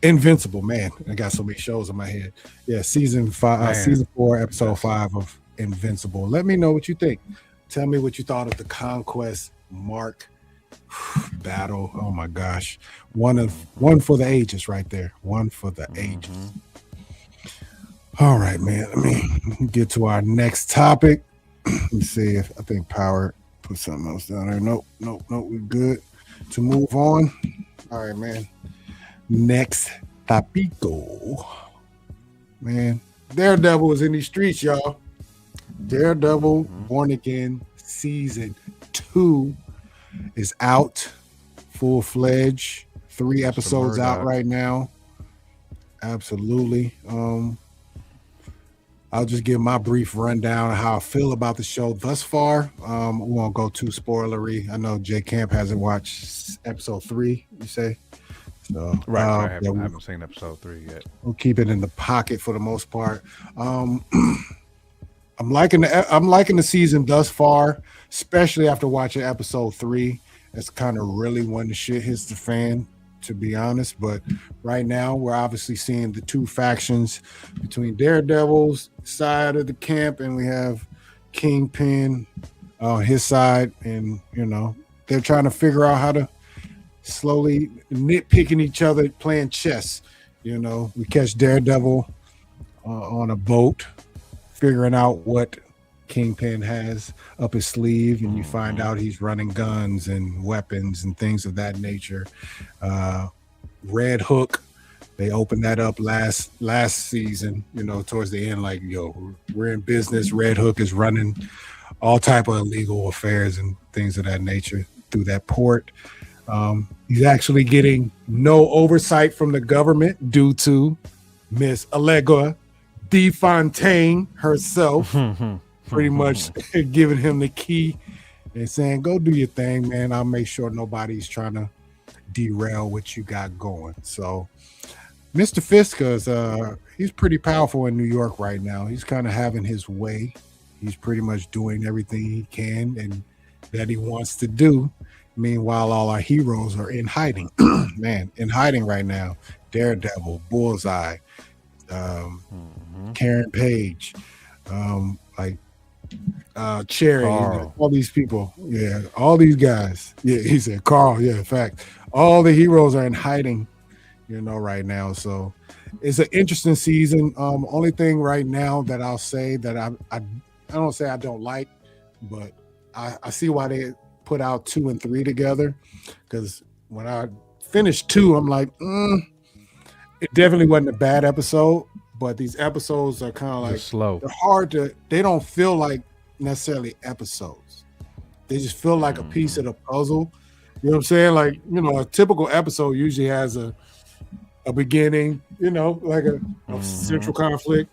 Invincible. Man, I got so many shows in my head. Yeah, season 4, episode 5 of Invincible. Let me know what you think. Tell me what you thought of the Conquest Mark battle. Oh my gosh. One for the ages right there. One for the ages. All right, man. Let me get to our next topic. Let me see if I think Power put something else down there. Nope. We're good to move on. All right, man. Next topico. Man, Daredevil is in these streets, y'all. Daredevil Born Again season 2 is out, full-fledged. 3 episodes out right now. Absolutely. I'll just give my brief rundown of how I feel about the show thus far. We won't go too spoilery. I know J Camp hasn't watched episode 3, you say? So, right. I haven't seen episode 3 yet. We'll keep it in the pocket for the most part. I'm liking the season thus far, especially after watching episode 3. That's kind of really when the shit hits the fan, to be honest. But right now, we're obviously seeing the 2 factions between Daredevil's side of the camp, and we have Kingpin on his side, and they're trying to figure out how to slowly nitpicking each other, playing chess. We catch Daredevil on a boat, figuring out what Kingpin has up his sleeve, and you find out he's running guns and weapons and things of that nature. Red Hook, they opened that up last season, towards the end, like, yo, we're in business. Red Hook is running all type of illegal affairs and things of that nature through that port. He's actually getting no oversight from the government due to Miss Allegra DeFontaine herself pretty much giving him the key and saying, go do your thing, man. I'll make sure nobody's trying to derail what you got going. So Mr. Fisk is he's pretty powerful in New York right now. He's kind of having his way. He's pretty much doing everything he can and that he wants to do. Meanwhile, all our heroes are in hiding. Man, in hiding right now. Daredevil, Bullseye, Karen Page, Cherry, all these people. Yeah, all these guys. Yeah, he said Carl. Yeah, in fact, all the heroes are in hiding, right now. So it's an interesting season. Only thing right now that I'll say that I don't say I don't like, but I see why they put out 2 and 3 together, because when I finished 2, I'm like, it definitely wasn't a bad episode, but these episodes are kind of like slow. They're hard to. They don't feel like necessarily episodes. They just feel like a piece of the puzzle. You know what I'm saying? Like, a typical episode usually has a beginning. Like a central conflict.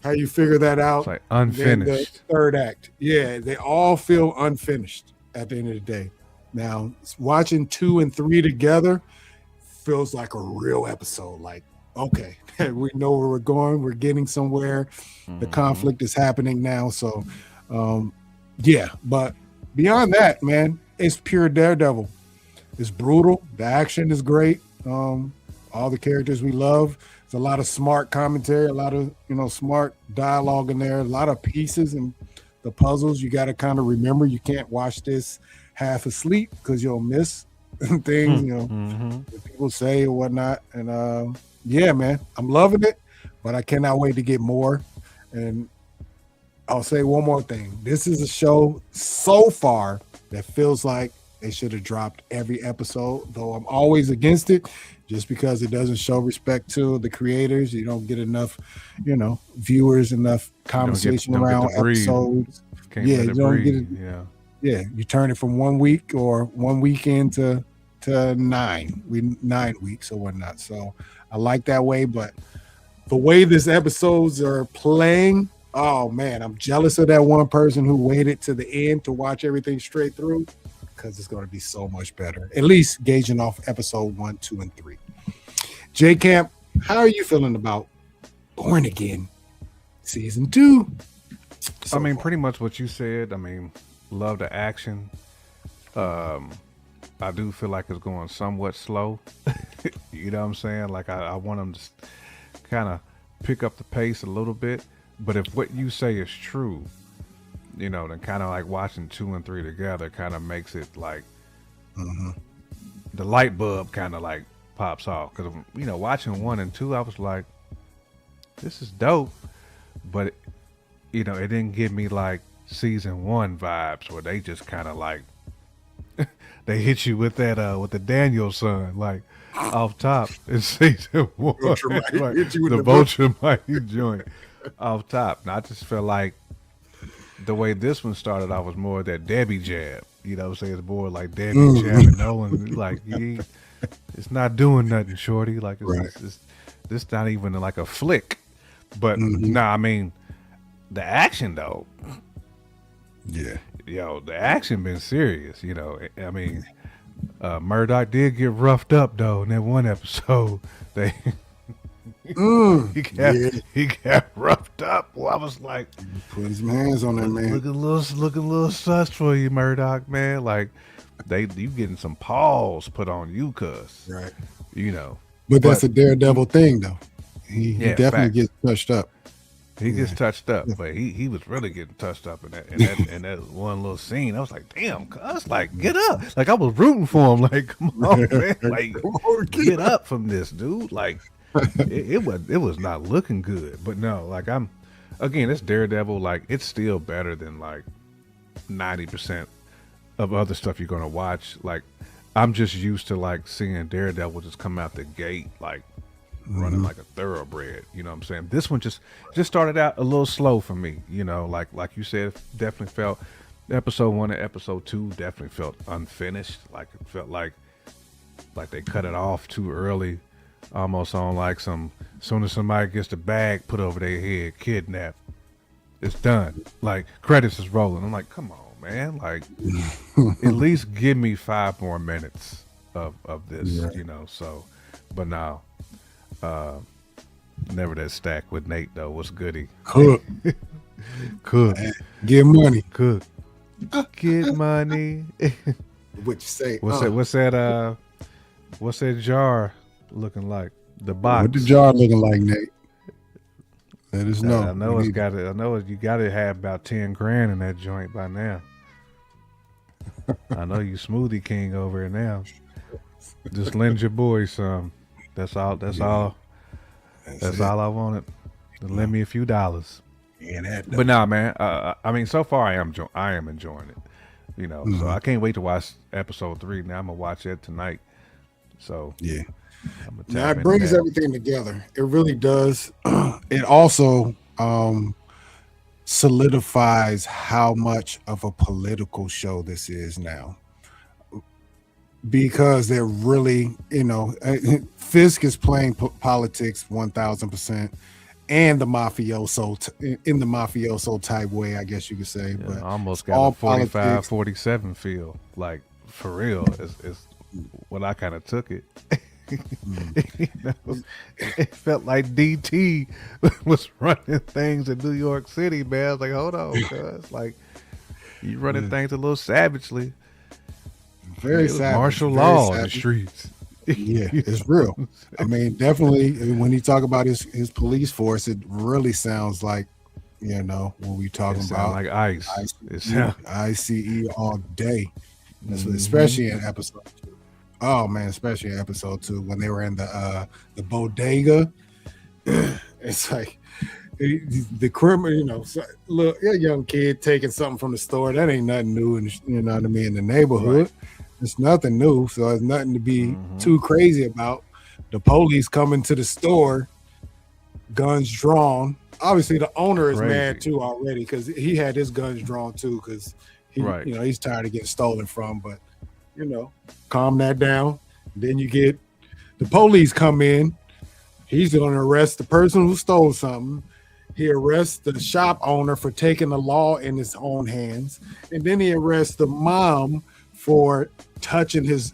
How you figure that out? It's like unfinished. The 3rd act. Yeah, they all feel unfinished at the end of the day. Now, watching 2 and 3 together feels like a real episode. Like, okay, we know where we're going. We're getting somewhere. The conflict is happening now. So, yeah. But beyond that, man, it's pure Daredevil. It's brutal. The action is great. All the characters we love. There's a lot of smart commentary, a lot of smart dialogue in there, a lot of pieces and the puzzles. You got to kind of remember you can't watch this half asleep because you'll miss things that people say or whatnot. And yeah, man, I'm loving it, but I cannot wait to get more. And I'll say one more thing. This is a show so far that feels like they should have dropped every episode, though I'm always against it just because it doesn't show respect to the creators. You don't get enough, viewers, enough conversation around episodes. You don't get it. Yeah, you turn it from 1 week or 1 weekend to to 9 weeks or whatnot. So I like that way, but the way this episodes are playing, oh man, I'm jealous of that one person who waited to the end to watch everything straight through, because it's going to be so much better, at least gauging off episode 1, 2, and 3. J Camp, how are you feeling about Born Again season 2? I mean, pretty much what you said. I mean, love the action. I do feel like it's going somewhat slow. You know what I'm saying? Like I want them to kind of pick up the pace a little bit. But if what you say is true, you know, then kind of like watching 2 and 3 together kind of makes it like the light bulb kind of like pops off. Because, you know, watching 1 and 2, I was like, this is dope. But, you know, it didn't give me like season 1 vibes where they just kind of like, they hit you with that, with the Daniel son, like off top in season 1. Like, the Vulture joint off top. And I just felt like the way this one started, I was more of that Debbie jab. You know what I'm saying? It's more like Debbie jabbing Nolan. Like, it's not doing nothing, shorty. Like, it's not even like a flick. But, I mean, the action, though. Yeah. Yo, the action been serious, you know. I mean, Murdock did get roughed up, though, in that one episode. He got roughed up. Well, I was like, put his hands on that man. Looking a little sus for you, Murdock, man. Like, you getting some paws put on you, cuz. Right. You know. But that's a Daredevil thing, though. He definitely gets touched up. He gets touched up, but he was really getting touched up in that one little scene. I was like, damn, cuz, like, get up. Like, I was rooting for him. Like, come on, man. Like, get up from this, dude. Like, it was not looking good. But no, like, it's Daredevil. Like, it's still better than like 90% of other stuff you're gonna watch. Like, I'm just used to like seeing Daredevil just come out the gate like running like a thoroughbred. You know what I'm saying? This one just started out a little slow for me. You know, like you said, definitely felt episode 1 and episode 2 definitely felt unfinished. Like, it felt like they cut it off too early. Almost on like some, soon as somebody gets the bag put over their head, kidnapped, it's done. Like, credits is rolling. I'm like, come on, man. Like, at least give me 5 more minutes of this, you know. So, but now, never that stack with Nate though. What's goody? Cook. Get money. Cook. Get money. What you say? What's that jar looking like? The box. What the jar looking like, Nate? Let us know. I know you got to have about 10 grand in that joint by now. I know you smoothie king over here now. Just lend your boy some. That's all I wanted. Lend me a few dollars. But nah, man. I mean, so far I am enjoying it. You know, so I can't wait to watch episode 3. Now I'm gonna watch it tonight. So yeah. Now it brings everything together. It really does. It also solidifies how much of a political show this is now, because they're really, you know, Fisk is playing politics 1000%, and the mafioso in the mafioso type way, I guess you could say. Yeah, but almost got a 45, 47 feel, like, for real. Is what I kind of took it. You know, it felt like DT was running things in New York City, man. I was like, hold on, cuz, like, you running things a little savagely. Very savage. Martial law in the streets. Yeah, it's real. I mean, definitely when you talk about his police force, it really sounds like, you know, when we talking about like ICE. ICE all day. Especially in episode 2. Oh man, especially in episode 2 when they were in the bodega. It's like the criminal, you know, look, a young kid taking something from the store, that ain't nothing new, and you know what I mean, in the neighborhood. Right. It's nothing new, so it's nothing to be too crazy about. The police coming to the store, guns drawn. Obviously, the owner is mad too already, because he had his guns drawn too, because he, you know, he's tired of getting stolen from. But calm that down. Then you get the police come in. He's going to arrest the person who stole something. He arrests the shop owner for taking the law in his own hands, and then he arrests the mom for touching his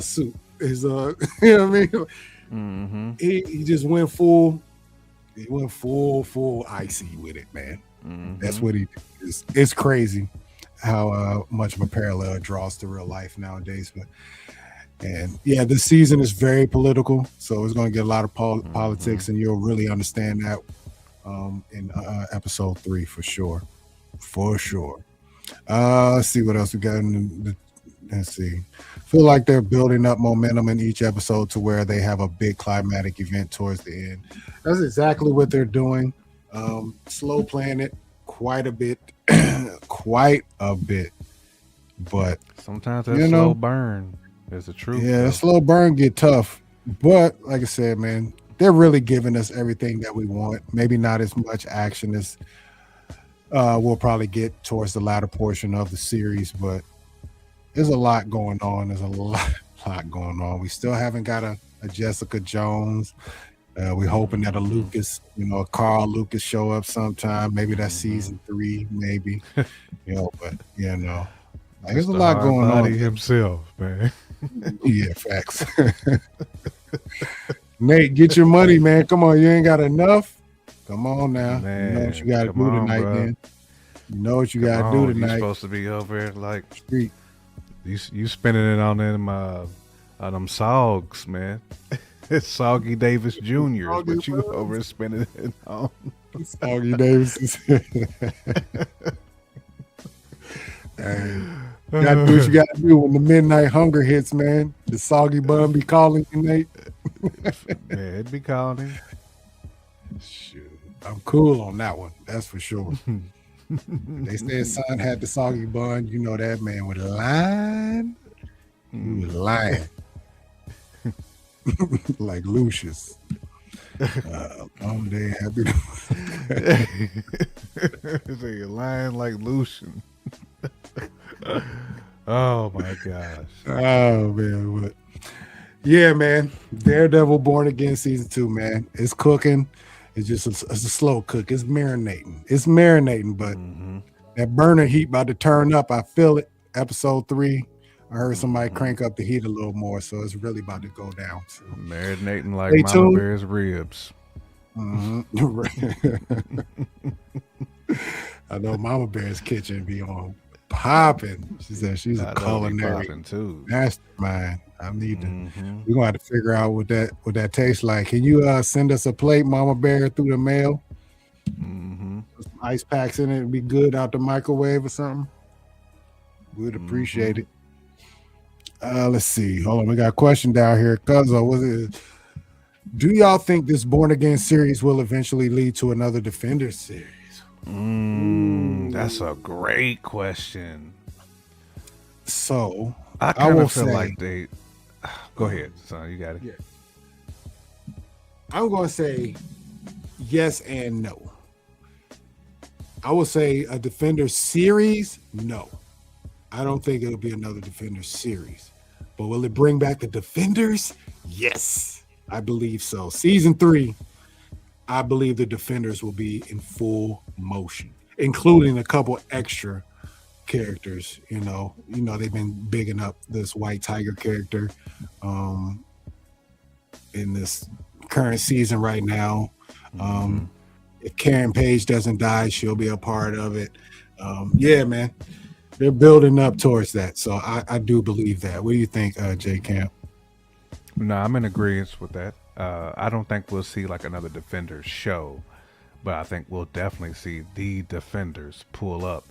suit. His you know what I mean? Mm-hmm. He just went full. He went full icy with it, man. Mm-hmm. That's what he did. It's crazy how much of a parallel it draws to real life nowadays. And yeah, this season is very political, so it's going to get a lot of politics, and you'll really understand that in episode 3 for sure. Let's see what else we got. Let's see. Feel like they're building up momentum in each episode to where they have a big climatic event towards the end. That's exactly what they're doing. Slow playing it quite a bit, but sometimes that slow burn is the truth. Yeah, the slow burn get tough, but like I said, man, they're really giving us everything that we want. Maybe not as much action as we'll probably get towards the latter portion of the series, but there's a lot going on. We still haven't got a Jessica Jones. We're hoping that a Lucas, a Carl Lucas show up sometime. Maybe that's season 3, maybe. But there's a lot going on. Himself, man. Yeah, facts. Nate, get your money, man. Come on, you ain't got enough. Come on now. Man, you know what you got to do tonight, man. You know what you got to do tonight. You're supposed to be over here like street. You spending it on them sogs, man. It's Soggy Davis Jr. But you over spending it on Soggy Davis. Hey, you gotta do what you gotta do when the midnight hunger hits, man. The soggy bun be calling you, Nate. Yeah, it'd be calling him. Shoot, I'm cool on that one. That's for sure. They said son had the soggy bun. You know that man was lying. He was lying. Like Lucius. Day happy. So you're lying like Lucian. Oh my gosh. Oh man, but yeah, man. Daredevil Born Again season 2, man. It's cooking. It's just it's a slow cook. It's marinating, but that burner heat about to turn up. I feel it. Episode 3. I heard somebody crank up the heat a little more, so it's really about to go down. So. Marinating like Mama Bear's ribs. I know Mama Bear's kitchen be on popping. She said she's a culinary mastermind. I need to. We're gonna have to figure out what that tastes like. Can you send us a plate, Mama Bear, through the mail? Put some ice packs in it. It'd be good out the microwave or something. We'd appreciate it. Let's see. Hold on. We got a question down here. Cuzzo, do y'all think this Born Again series will eventually lead to another Defenders series? That's a great question. So I kind of feel like they. Go ahead, son. You got it. Yeah. I'm going to say yes and no. I will say a Defenders series. No, I don't think it'll be another Defenders series. But will it bring back the Defenders? Yes, I believe so. Season 3. I believe the Defenders will be in full motion, including a couple extra characters. They've been bigging up this White Tiger character in this current season right now. If Karen Page doesn't die, she'll be a part of it. Yeah, man, they're building up towards that. So I do believe that. What do you think, J Camp? No, I'm in agreement with that. I don't think we'll see like another Defenders show, but I think we'll definitely see the Defenders pull up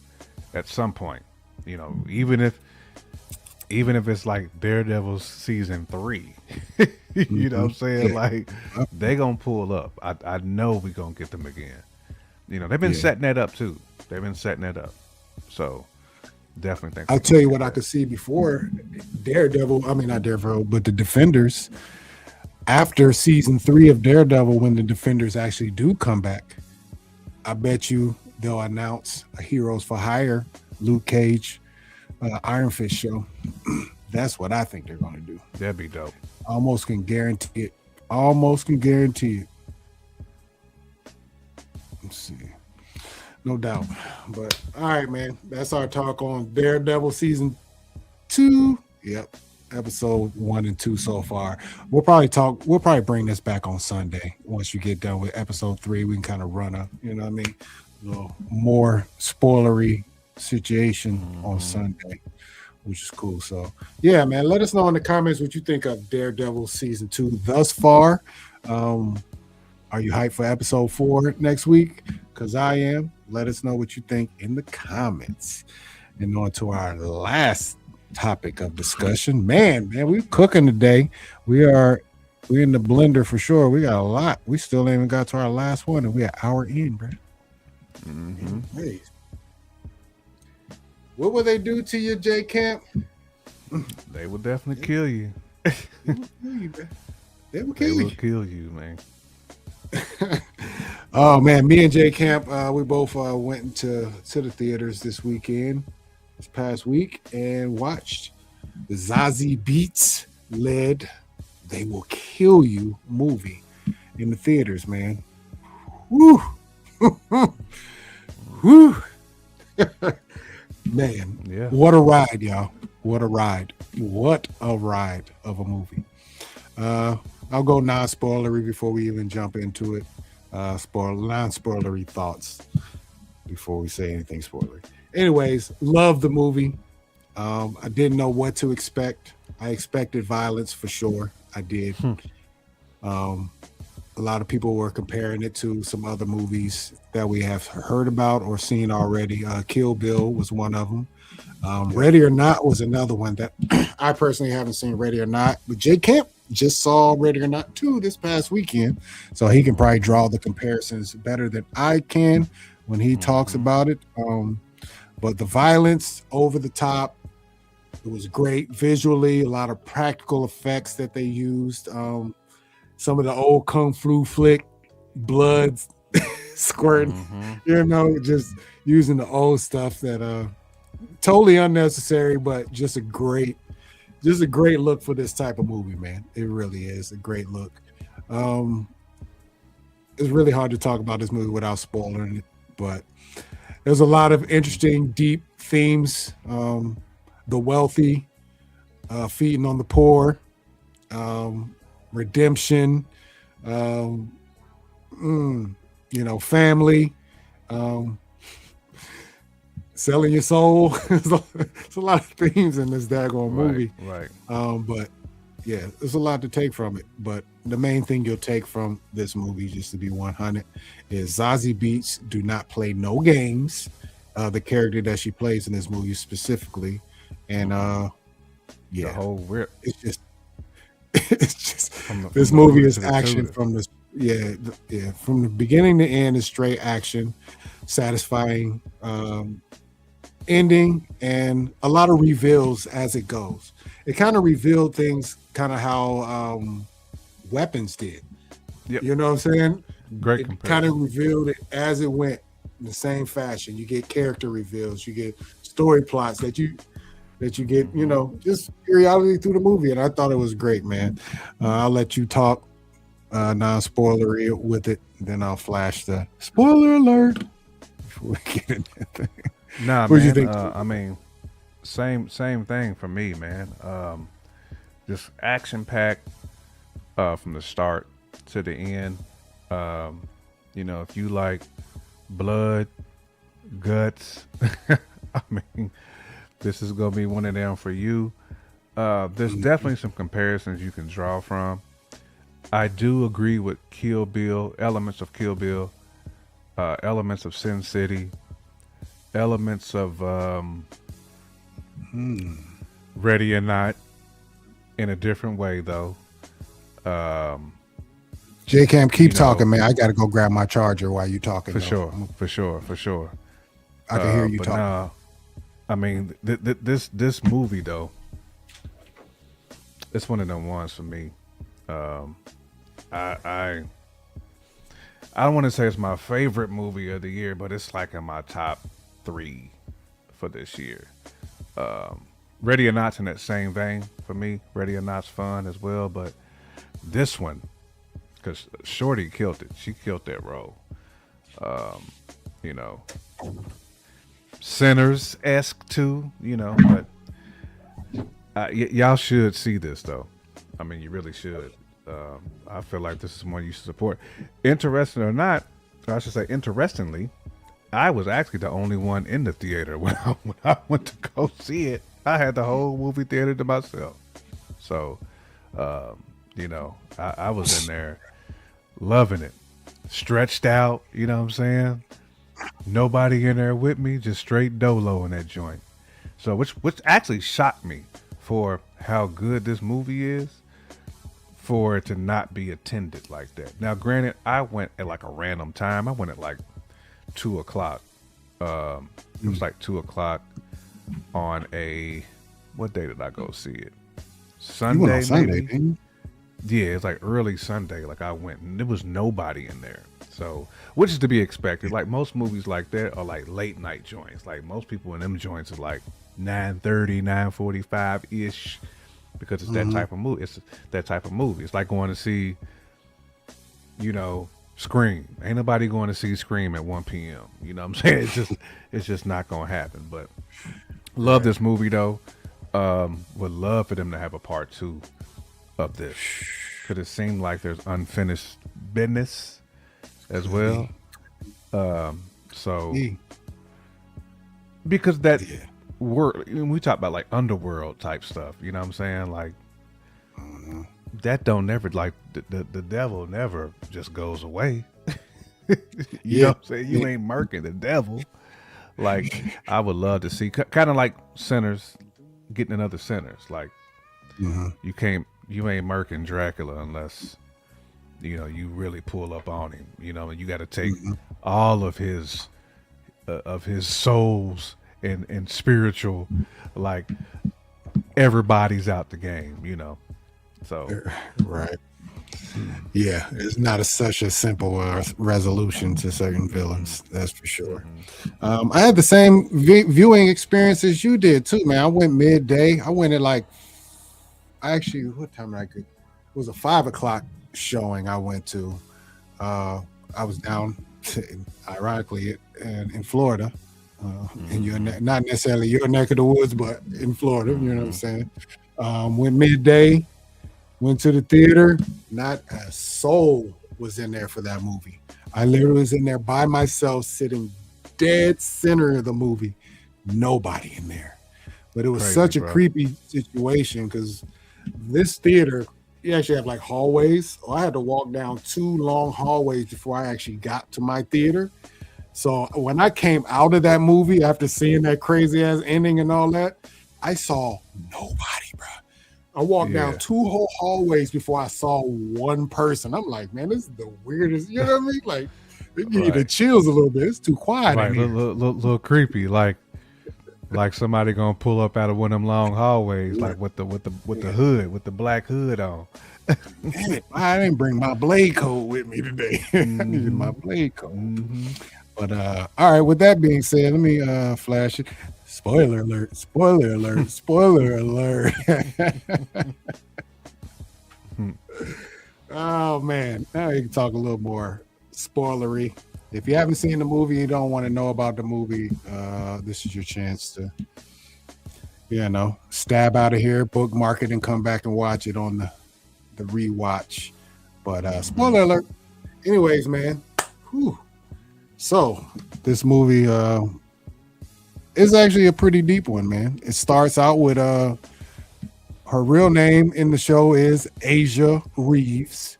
at some point. Even if it's like Daredevil season 3, you know what I'm saying? Like they gonna pull up. I know we gonna get them again. They've been setting that up too. They've been setting that up. So definitely think. I'll tell you what I could see before Daredevil. I mean, not Daredevil, but the Defenders. After season 3 of Daredevil, when the Defenders actually do come back, I bet you they'll announce a Heroes for Hire, Luke Cage, Iron Fist show. That's what I think they're going to do. That'd be dope. Almost can guarantee it. Almost can guarantee it. Let's see. No doubt. But all right, man. That's our talk on Daredevil season 2. Yep. Episode 1 and 2 so far. We'll probably bring this back on Sunday. Once you get done with episode 3, we can kind of run a, you know what I mean? A little more spoilery situation on Sunday, which is cool. So yeah, man, let us know in the comments what you think of Daredevil season 2 thus far. Are you hyped for episode 4 next week? Because I am. Let us know what you think in the comments. And on to our last topic of discussion. Man, we're cooking today. We're in the blender for sure. We got a lot. We still ain't even got to our last one, and we're an hour in, bro. Hey. What will they do to you, J Camp? They will definitely kill you. They will kill you, man. Oh man, me and J Camp, we both went to the theaters this past week, and watched the Zazie Beetz led "They Will Kill You" movie in the theaters. Man, woo, woo, man, yeah. What a ride, y'all! What a ride! What a ride of a movie. I'll go non-spoilery before we even jump into it. Non-spoilery thoughts before we say anything spoilery. Anyways, love the movie. I didn't know what to expect. I expected violence for sure. I did. A lot of people were comparing it to some other movies that we have heard about or seen already. Kill Bill was one of them. Ready or Not was another one that I personally haven't seen. Ready or Not, but J Camp just saw Ready or Not 2 this past weekend, so he can probably draw the comparisons better than I can when he talks about it. But the violence over the top, it was great visually, a lot of practical effects that they used. Some of the old kung fu flick, blood squirting, just using the old stuff that totally unnecessary, but just a great look for this type of movie, man. It really is a great look. It's really hard to talk about this movie without spoiling it, but there's a lot of interesting, deep themes. The wealthy feeding on the poor, redemption, family, selling your soul. It's a lot of themes in this daggone movie. Right. But yeah, there's a lot to take from it. But the main thing you'll take from this movie, just to be 100, is Zazie Beetz do not play no games. The character that she plays in this movie specifically, and the whole rip. It's just this movie is action from this. From the beginning to end is straight action, satisfying ending, and a lot of reveals as it goes. It kind of revealed things kind of how Weapons did. Yep. You know what I'm saying? Great it comparison. Kind of revealed it as it went in the same fashion. You get character reveals, you get story plots that you get, just periodically through the movie. And I thought it was great, man. I'll let you talk non-spoilery with it, then I'll flash the spoiler alert before we get into that thing. Nah, what man. You think? I mean, same thing for me, man. Just action packed from the start to the end. If you like blood, guts, I mean, this is gonna be one of them for you. There's definitely some comparisons you can draw from. I do agree with Kill Bill, elements of Kill Bill, elements of Sin City, elements of Ready or Not, in a different way though. J-Cam, keep talking, man. I got to go grab my charger while you talking. For sure. I can hear you talking. Nah, I mean, this movie though, it's one of them ones for me. I don't want to say it's my favorite movie of the year, but it's like in my top 3 for this year. Ready or Not's in that same vein for me. Ready or Not's fun as well, but this one, because Shorty killed it. She killed that role. You know, Sinners esque too. You know, but y'all should see this though. I mean, you really should. I feel like this is one you should support. Interesting or not, or I should say, interestingly, I was actually the only one in the theater when I went to go see it. I had the whole movie theater to myself. So, you know, I was in there loving it, stretched out. You know what I'm saying? Nobody in there with me, just straight dolo in that joint. So, which actually shocked me for how good this movie is, for it to not be attended like that. Now, granted, I went at like a random time. I went at like 2:00. It was like 2:00 on a, what day did I go see it? Sunday, You went on Sunday, maybe. didn't you? Yeah, it's like early Sunday. Like I went and there was nobody in there. So, which is to be expected. Like most movies like that are like late night joints. Like most people in them joints are like 9:30, 9:45 ish, because it's that type of movie. It's that type of movie. It's like going to see, you know, Scream. Ain't nobody going to see Scream at 1 p.m. You know what I'm saying? It's just not gonna happen. But love this movie though. Would love for them to have a part 2 of this, because it seemed like there's unfinished business as well. So Yeah. because that Yeah. we talk about like underworld type stuff, you know what I'm saying? Like that don't never, like the devil never just goes away. You know Yeah. what I'm saying? You ain't murking the devil. Like I would love to see kind of like Sinners getting another Sinners. Like you ain't murking Dracula unless, you know, you really pull up on him, you know, and you got to take all of his souls and spiritual, like everybody's out the game, you know. So Right. Yeah, it's not such a simple resolution to certain villains. That's for sure. I had the same viewing experience as you did too, man. I went midday. I went at like, actually, what time did I get? It was a 5:00 showing I went to. I was down, ironically, in Florida. And you're not necessarily your neck of the woods, but in Florida, you know what I'm saying? Went midday. Went to the theater, not a soul was in there for that movie. I literally was in there by myself, sitting dead center of the movie. Nobody in there. But it was crazy, such a bro. creepy situation because this theater, you actually have like hallways. I had to walk down 2 long hallways before I actually got to my theater. So when I came out of that movie after seeing that crazy ass ending and all that, I saw nobody, bro. I walked down 2 whole hallways before I saw one person. I'm like, man, this is the weirdest. You know what I mean? Like, it give you the chills a little bit. It's too quiet right, in here. little creepy, like somebody gonna pull up out of one of them long hallways, like with the hood, with the black hood on. Damn it, I didn't bring my blade code with me today. I needed my blade code. But all right, with that being said, let me flash it. Spoiler alert, spoiler alert, spoiler alert. Oh man, now you can talk a little more spoilery. If you haven't seen the movie, you don't want to know about the movie, this is your chance to, you know, stab out of here, bookmark it, and come back and watch it on the rewatch. But spoiler alert. Anyways, man. Whew. So this movie is actually a pretty deep one, man. It starts out with her real name in the show is Asia Reeves.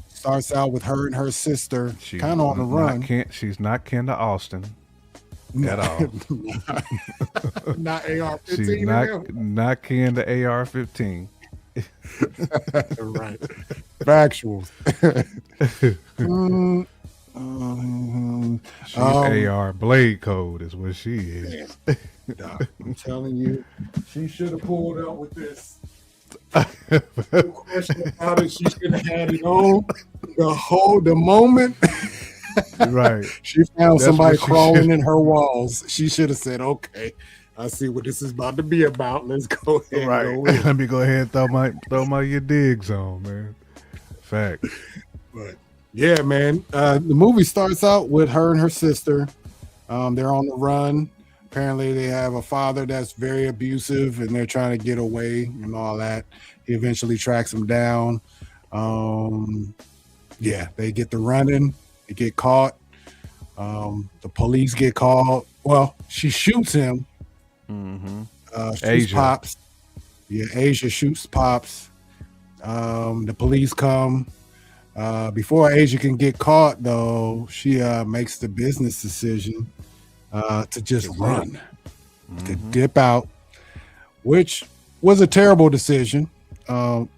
Starts out with her and her sister kind of on the run. She's not kin to Austin at all. Not AR-15. She's not kin to AR-15. Right. Factuals. She's AR blade code is what she is. Doc, I'm telling you, she should have pulled up with this. No question about it. She should have had it on the moment. Right. She found That's somebody what she crawling should- in her walls. She should have said, "Okay, I see what this is about to be about. Let's go ahead and Right. go in. Let me go ahead and throw my your digs on, man. Facts. But yeah, man. The movie starts out with her and her sister. They're on the run. Apparently, they have a father that's very abusive, and they're trying to get away and all that. He eventually tracks them down. Yeah, they get to running. They get caught. The police get called. Well, she shoots him. Shoots Asia. Pops. Yeah, Asia shoots Pops. The police come. Before Asia can get caught, though, she makes the business decision to just run, to dip out, which was a terrible decision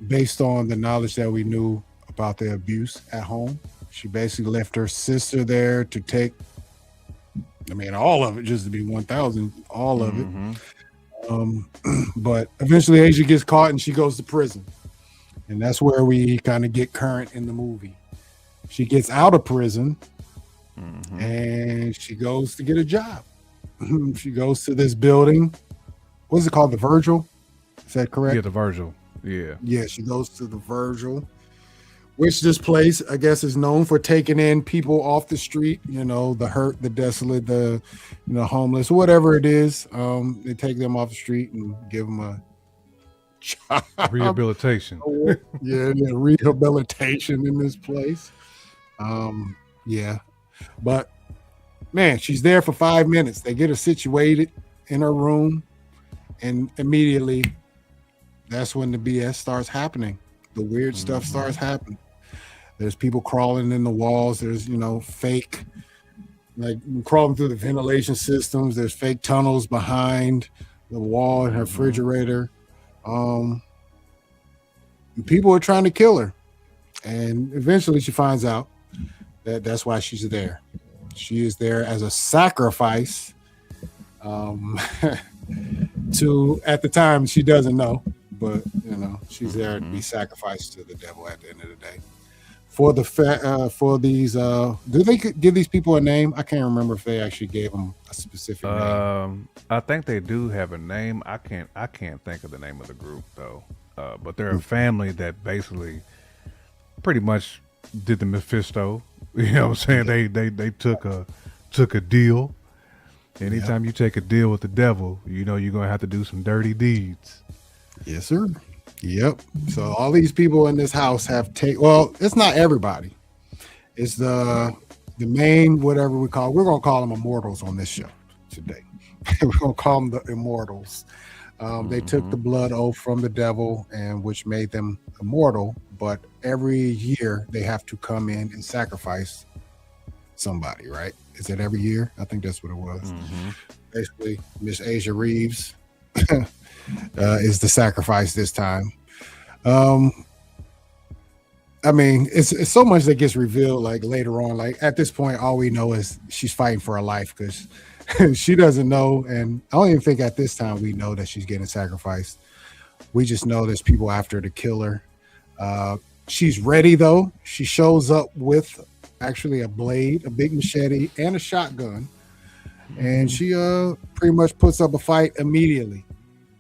based on the knowledge that we knew about the abuse at home. She basically left her sister there to take, all of it, just to be 1,000, all of it. But eventually Asia gets caught and she goes to prison. And that's where we kind of get current in the movie. She gets out of prison and she goes to get a job. She goes to this building. What is it called? The Virgil? Is that correct? Yeah, the Virgil. Yeah. Yeah, she goes to the Virgil, which this place, I guess, is known for taking in people off the street, the hurt, the desolate, the homeless, whatever it is. They take them off the street and give them a job. Rehabilitation. Yeah, rehabilitation in this place. Yeah. But man, she's there for 5 minutes. They get her situated in her room, and immediately that's when the BS starts happening. The weird stuff starts happening. There's people crawling in the walls. There's, fake, like crawling through the ventilation systems. There's fake tunnels behind the wall in her refrigerator. People are trying to kill her. And eventually she finds out that that's why she's there. She is there as a sacrifice to, at the time, she doesn't know, but, she's there to be sacrificed to the devil at the end of the day. For these, do they give these people a name? I can't remember if they actually gave them a specific name. I think they do have a name. I can't think of the name of the group though. But they're a family that basically pretty much did the Mephisto. You know what I'm saying? They took a deal. Anytime you take a deal with the devil, you're gonna have to do some dirty deeds. Yes, sir. Yep. So all these people in this house have well, it's not everybody. It's the main, whatever we're gonna call them immortals on this show today. We're gonna call them the immortals. They took the blood oath from the devil, and which made them immortal, but every year they have to come in and sacrifice somebody, right? Is it every year? I think that's what it was. Basically, Miss Asia Reeves is the sacrifice this time. It's so much that gets revealed like later on. Like at this point, all we know is she's fighting for her life because she doesn't know, and I don't even think at this time we know that she's getting sacrificed. We just know there's people after her to kill her. She's ready though. She shows up with actually a blade, a big machete, and a shotgun, and she pretty much puts up a fight immediately.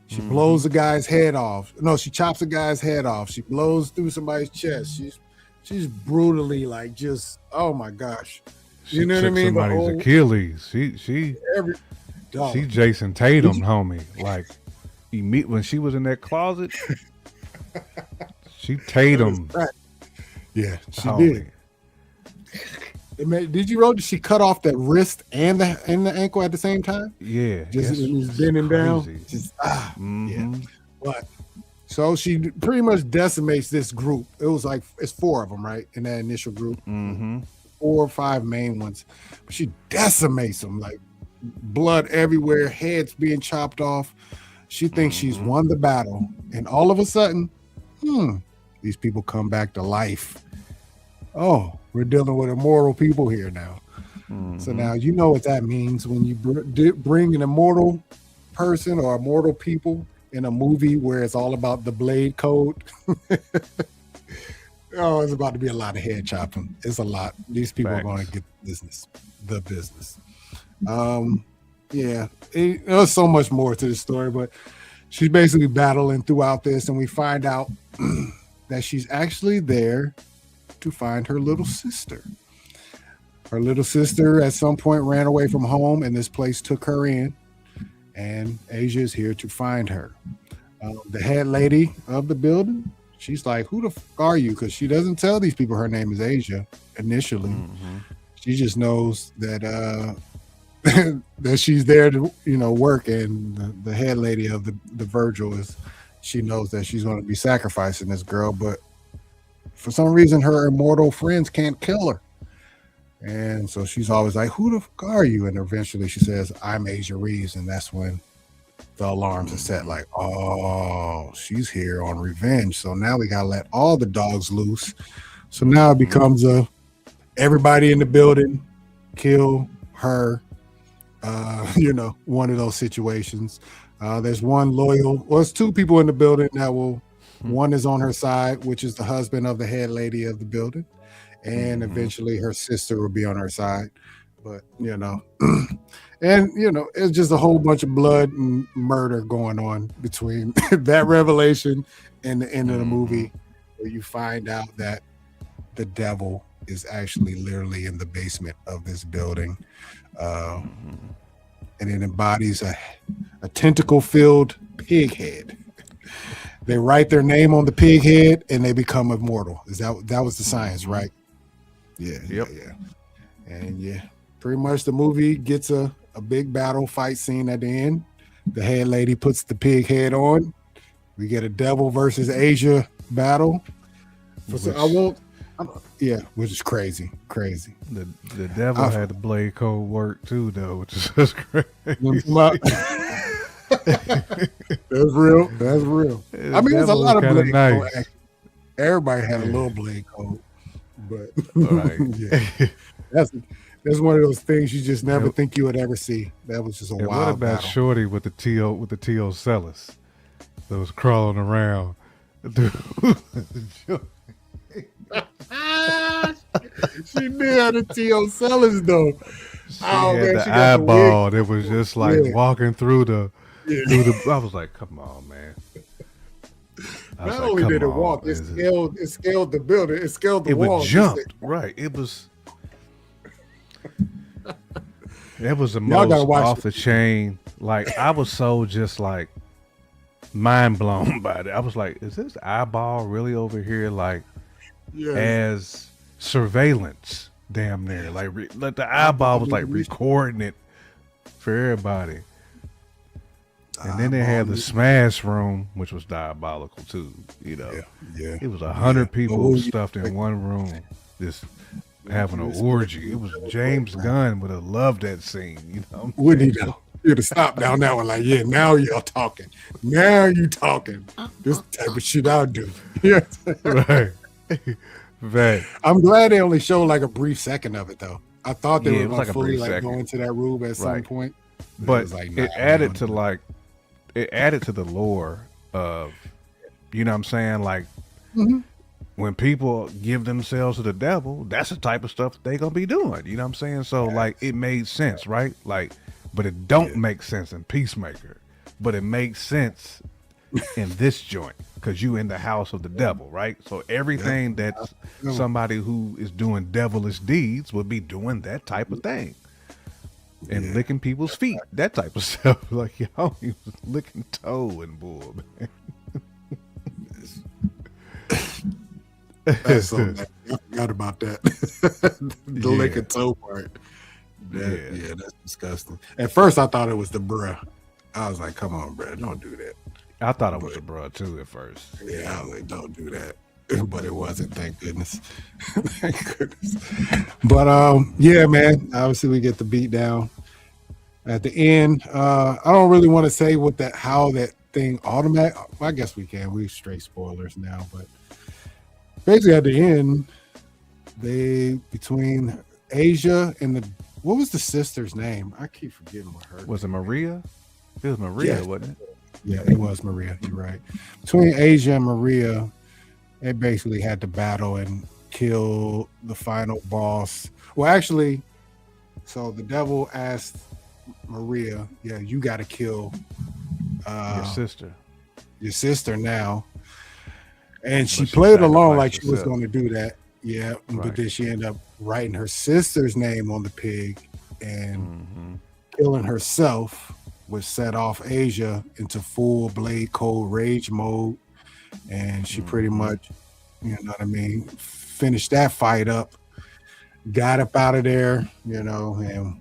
She blows a guy's head off. No, she chops a guy's head off. She blows through somebody's chest. She's brutally like just, oh my gosh. You know what I mean? Somebody's Achilles. She Jason Tatum, homie. Like when she was in that closet, she Tatum. Yeah, she did. Did you know that she cut off the wrist and the ankle at the same time? Yeah, just bending down. Just yeah. But so she pretty much decimates this group. It was like it's 4 of them, right, in that initial group. 4 or 5 main ones. But she decimates them, like blood everywhere, heads being chopped off. She thinks she's won the battle, and all of a sudden, these people come back to life. Oh, we're dealing with immortal people here now. So now you know what that means when you bring an immortal person or immortal people in a movie where it's all about the blade code. Oh, it's about to be a lot of head chopping. It's a lot. These people are going to get the business. Yeah, there's so much more to the story, but she's basically battling throughout this, and we find out that she's actually there to find her little sister. Her little sister at some point ran away from home, and this place took her in, and Asia is here to find her. The head lady of the building, she's like, "Who the fuck are you?" Because she doesn't tell these people her name is Asia initially. Mm-hmm. She just knows that that she's there to work, and the head lady of the Virgil is. She knows that she's going to be sacrificing this girl, but for some reason, her immortal friends can't kill her. And so she's always like, "Who the fuck are you?" And eventually she says, "I'm Asia Reeves." And that's when the alarms are set, like, oh, she's here on revenge. So now we got to let all the dogs loose. So now it becomes everybody in the building kill her, one of those situations. There's one loyal, well, there's two people in the building that one is on her side, which is the husband of the head lady of the building. And eventually her sister will be on her side. But, it's just a whole bunch of blood and murder going on between that revelation and the end of the movie, where you find out that the devil is actually literally in the basement of this building. And it embodies a tentacle-filled pig head. They write their name on the pig head and they become immortal. That was the science, right? Yeah. Yep. Yeah. And pretty much the movie gets a big battle fight scene at the end. The head lady puts the pig head on. We get a devil versus Asia battle. Which is crazy. The devil had the blade code work too, though, which is just crazy. That's real. I mean, there's a lot of blade code action. Everybody had a little blade code, but that's one of those things you just never think you would ever see. That was just a wild. What about battle. Shorty with the T.O. Celis that was crawling around? She did have the T.O. Celis though. She had the eyeball that was just like walking through the. I was like, "Come on, man!" Not only did it walk, it scaled the building. It scaled the wall. It jumped. Right. It was. That was the most off the chain. Like, I was so just like mind blown by it. I was like, "Is this eyeball really over here?" Like. Yes. As surveillance, damn near. Like the eyeball was like recording it for everybody. And then they had the smash room, which was diabolical too. Yeah. It was 100 people stuffed in one room, just having an orgy. It was James Gunn would have loved that scene. Wouldn't he though? You'd have stopped down that one, like, now you're talking. Now you talking. This type of shit I'll do. Right. Right. I'm glad they only showed like a brief second of it though. I thought they were going to fully go into that room at some point. But it added to the lore of, you know what I'm saying? Like when people give themselves to the devil, that's the type of stuff they're going to be doing. You know what I'm saying? So like it made sense, right? Like, but it don't make sense in Peacemaker, but it makes sense in this joint because you in the house of the devil, right? So everything that's somebody who is doing devilish deeds would be doing that type of thing and licking people's feet, that type of stuff. Like, he was licking toe and bull, man. That's something I forgot about that. The licking toe part. That's disgusting. At first I thought it was the bruh. I was like, come on, bruh, don't do that. I thought it was a bruh too at first. Yeah, I was like, don't do that. But it wasn't, thank goodness. Thank goodness. But man, obviously we get the beat down at the end. I don't really want to say how that thing automatic. I guess we can. We straight spoilers now, but basically at the end, between Asia and what was the sister's name? I keep forgetting what her. Was it Maria? It was Maria, wasn't it? Yeah, it was Maria. You're right. Between Asia and Maria, they basically had to battle and kill the final boss. Well, actually, so the devil asked Maria, yeah, you got to kill Your sister. your sister now. And she But she played along like sacrificed she was herself. going to do that. Yeah, but Right. then she ended up writing her sister's name on the pig and Mm-hmm. killing herself, which set off Asia into full Blade Code rage mode. And she pretty Mm-hmm. much, you know what I mean, finished that fight up, got up out of there, and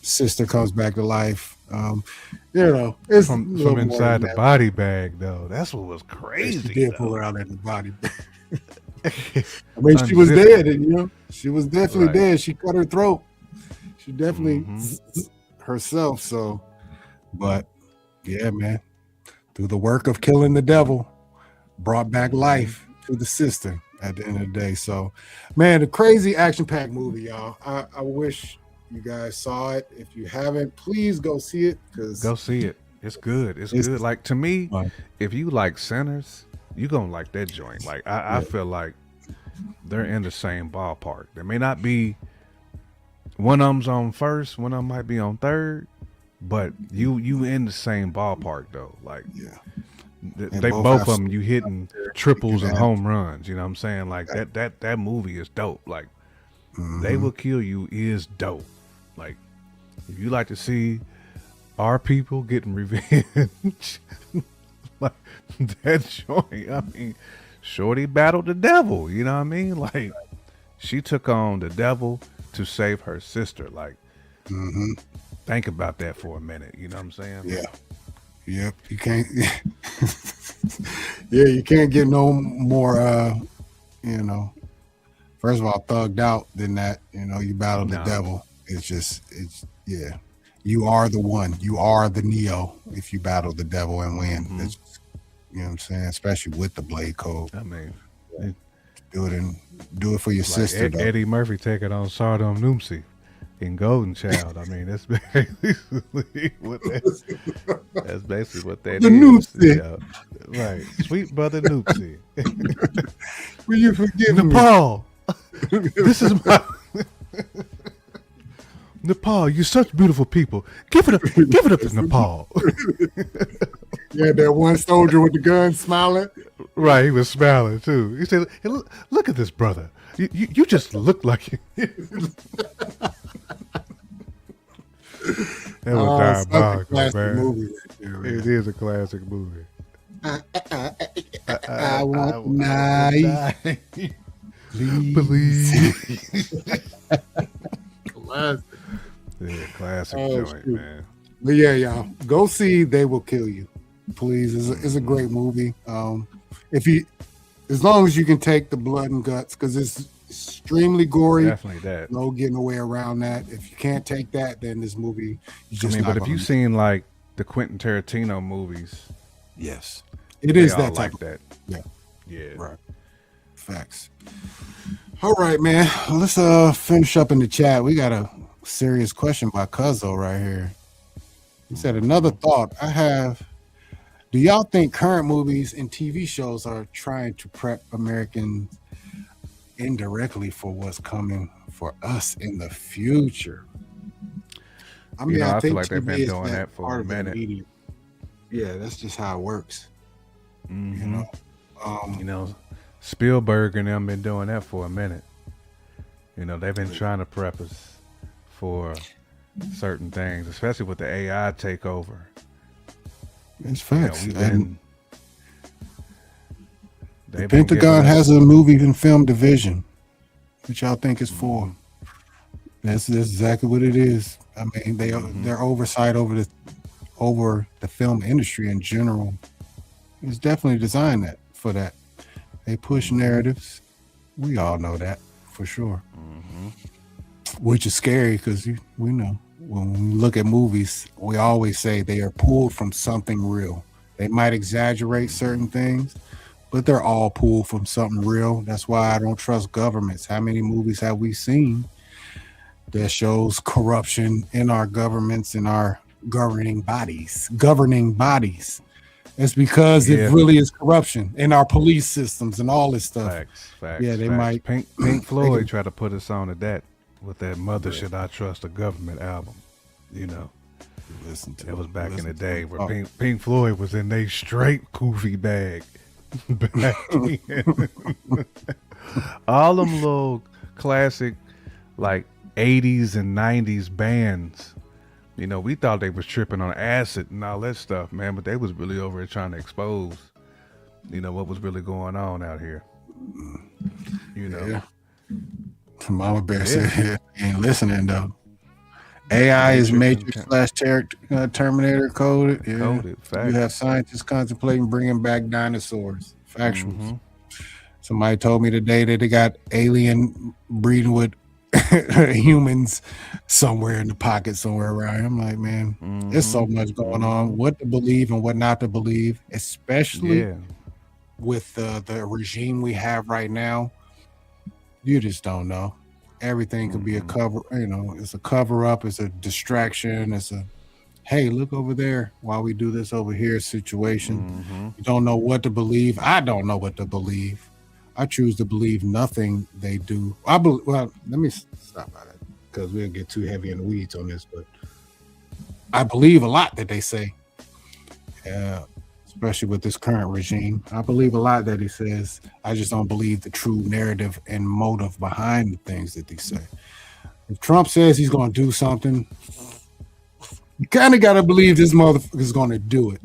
sister comes back to life. It's a From little more inside than the that. body bag though. That's what was Yeah, she crazy did pull though. her out of the body. I mean, she was Unzipped dead, her. and she was definitely Right. dead. She cut her throat. She definitely Mm-hmm. herself. So, but yeah, man, through the work of killing the devil, brought back Mm-hmm. life to the sister at the end of the day. So, man, a crazy action-packed movie, y'all. I wish you guys saw it. If you haven't, please go see it because Go see it. It's good. It's it's good. Like to me, fun. if you like Sinners, you gonna like that joint. Like I Yeah. feel like they're in the same ballpark. There may not be one of them's on first, one of them might be on third, but you in the same ballpark though. Like Yeah, they both both have of them you hitting there you triples can and have. home runs. You know what I'm saying? Like that movie is dope. Like They Mhm. Will Kill You is dope. Like if you like to see our people getting revenge, like that joint. I mean, Shorty battled the devil. You know what I mean? Like she took on the devil to save her sister. Like Mhm. think about that for a minute. You know what I'm saying? Yeah. Yep. You can't. Yeah, you can't get no more. You know, first of all, thugged out than that. You battle the No. devil. It's yeah. You are the one. You are the Neo if you battle the devil and win. Mhm. That's just, you know what I'm saying? Especially with the blade code. I mean, Do it for your like sister though. Eddie Murphy taking on Sardom Noomsy in Golden Child. I mean, that's basically what that's basically what that The is. Noomsy. Yeah. Right. Sweet brother Noopsy. Will you forgive me? Nepal. This is my Nepal. You're such beautiful people. Give it up to Nepal. Yeah, that one soldier with the gun smiling. Right, he was smiling too. He said, hey, look at this brother. You just look like you. That was Such a diabolical, classic man. movie right there, man. It is a classic movie. I want the knife. Please. Classic. Yeah, classic Oh, joint, shoot. man. But yeah, y'all, go see They Will Kill You. Please, it's a great movie. As long as you can take the blood and guts, because it's extremely gory. Definitely that. No getting away around that. If you can't take that, then this movie, you I just mean, not but if gonna- you've seen like the Quentin Tarantino movies, yes, it they is all that type. like that. Yeah. Yeah. Right. Facts. All right, man. Let's finish up in the chat. We got a serious question by Cuzzo right here. He said, another thought I have. Do y'all think current movies and TV shows are trying to prep Americans indirectly for what's coming for us in the future? I mean, I feel think like they've TV been is doing that for part a of the minute. media. Yeah, that's just how it works. Mhm. You know, You know, Spielberg and them been doing that for a minute. They've been trying to prep us for certain things, especially with the AI takeover. it's facts. We've And been. the they've been Pentagon giving us- has a movie and film division, which y'all think is for. Mhm. That's exactly what it is. I mean, their oversight over the film industry in general is definitely designed for that. They push narratives. We all know that for sure. Which is scary because we know when we look at movies, we always say they are pulled from something real. They might exaggerate certain things, but they're all pulled from something real. That's why I don't trust governments. How many movies have we seen that shows corruption in our governments and our governing bodies? It's because Yeah. it really is corruption in our police systems and all this stuff. Facts. Yeah, they facts. might- Pink Floyd can- tried to put us on to that with that "Mother Should I Trust the Government" album. Listen to It was back in the listen to day him where talk. Pink Floyd was in their straight goofy bag. Back then. All them little classic like 80s and 90s bands. You know, we thought they was tripping on acid and all that stuff, man, but they was really over here trying to expose, you know, what was really going on out here. You know. Yeah. Mama Bear Yeah. said he ain't listening though. AI is Matrix Matrix / Terminator coded. Yeah. Coded. You Facts. have scientists contemplating bringing back dinosaurs. Factuals. Mm-hmm. Somebody told me today that they got alien breeding with humans somewhere in the pocket somewhere around here. I'm like, man, there's so much going on. What to believe and what not to believe, especially Yeah. with the regime we have right now. You just don't know. Everything could be a cover, you know, it's a cover up, it's a distraction, it's a hey, look over there while we do this over here situation. You don't know what to believe. I don't know what to believe. I choose to believe nothing they do. Well, let me stop by that because we'll get too heavy in the weeds on this, but I believe a lot that they say. Especially with this current regime. I believe a lot that he says. I just don't believe the true narrative and motive behind the things that they say. If Trump says he's going to do something, you kind of got to believe this motherfucker is going to do it.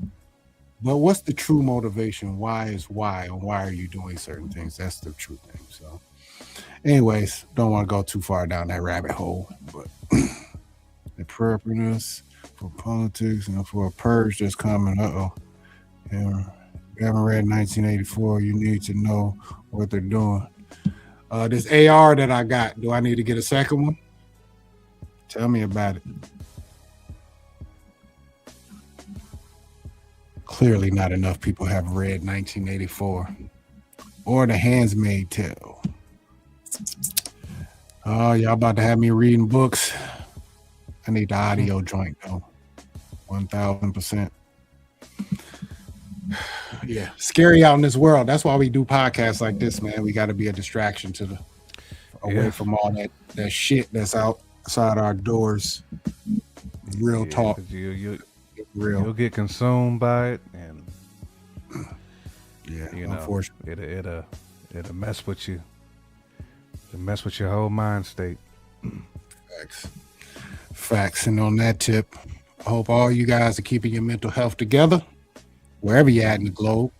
But what's the true motivation? Why is why, and why are you doing certain things? That's the true thing. So, anyways, don't want to go too far down that rabbit hole. But the preparedness for politics and for a purge that's coming. Yeah, you haven't read 1984, you need to know what they're doing. This AR that I got, do I need to get a second one? Tell me about it. Clearly not enough people have read 1984 or The Handmaid's Tale. Oh, y'all about to have me reading books. I need the audio joint though. 1000%. Yeah, scary out in this world. That's why we do podcasts like this, man. We got to be a distraction to away from all that shit that's outside our doors. Real talk. You'll get consumed by it, and yeah, you know, unfortunately, it'll mess with you. It'll mess with your whole mind state. Facts. And on that tip, I hope all you guys are keeping your mental health together. Wherever you're at in the globe,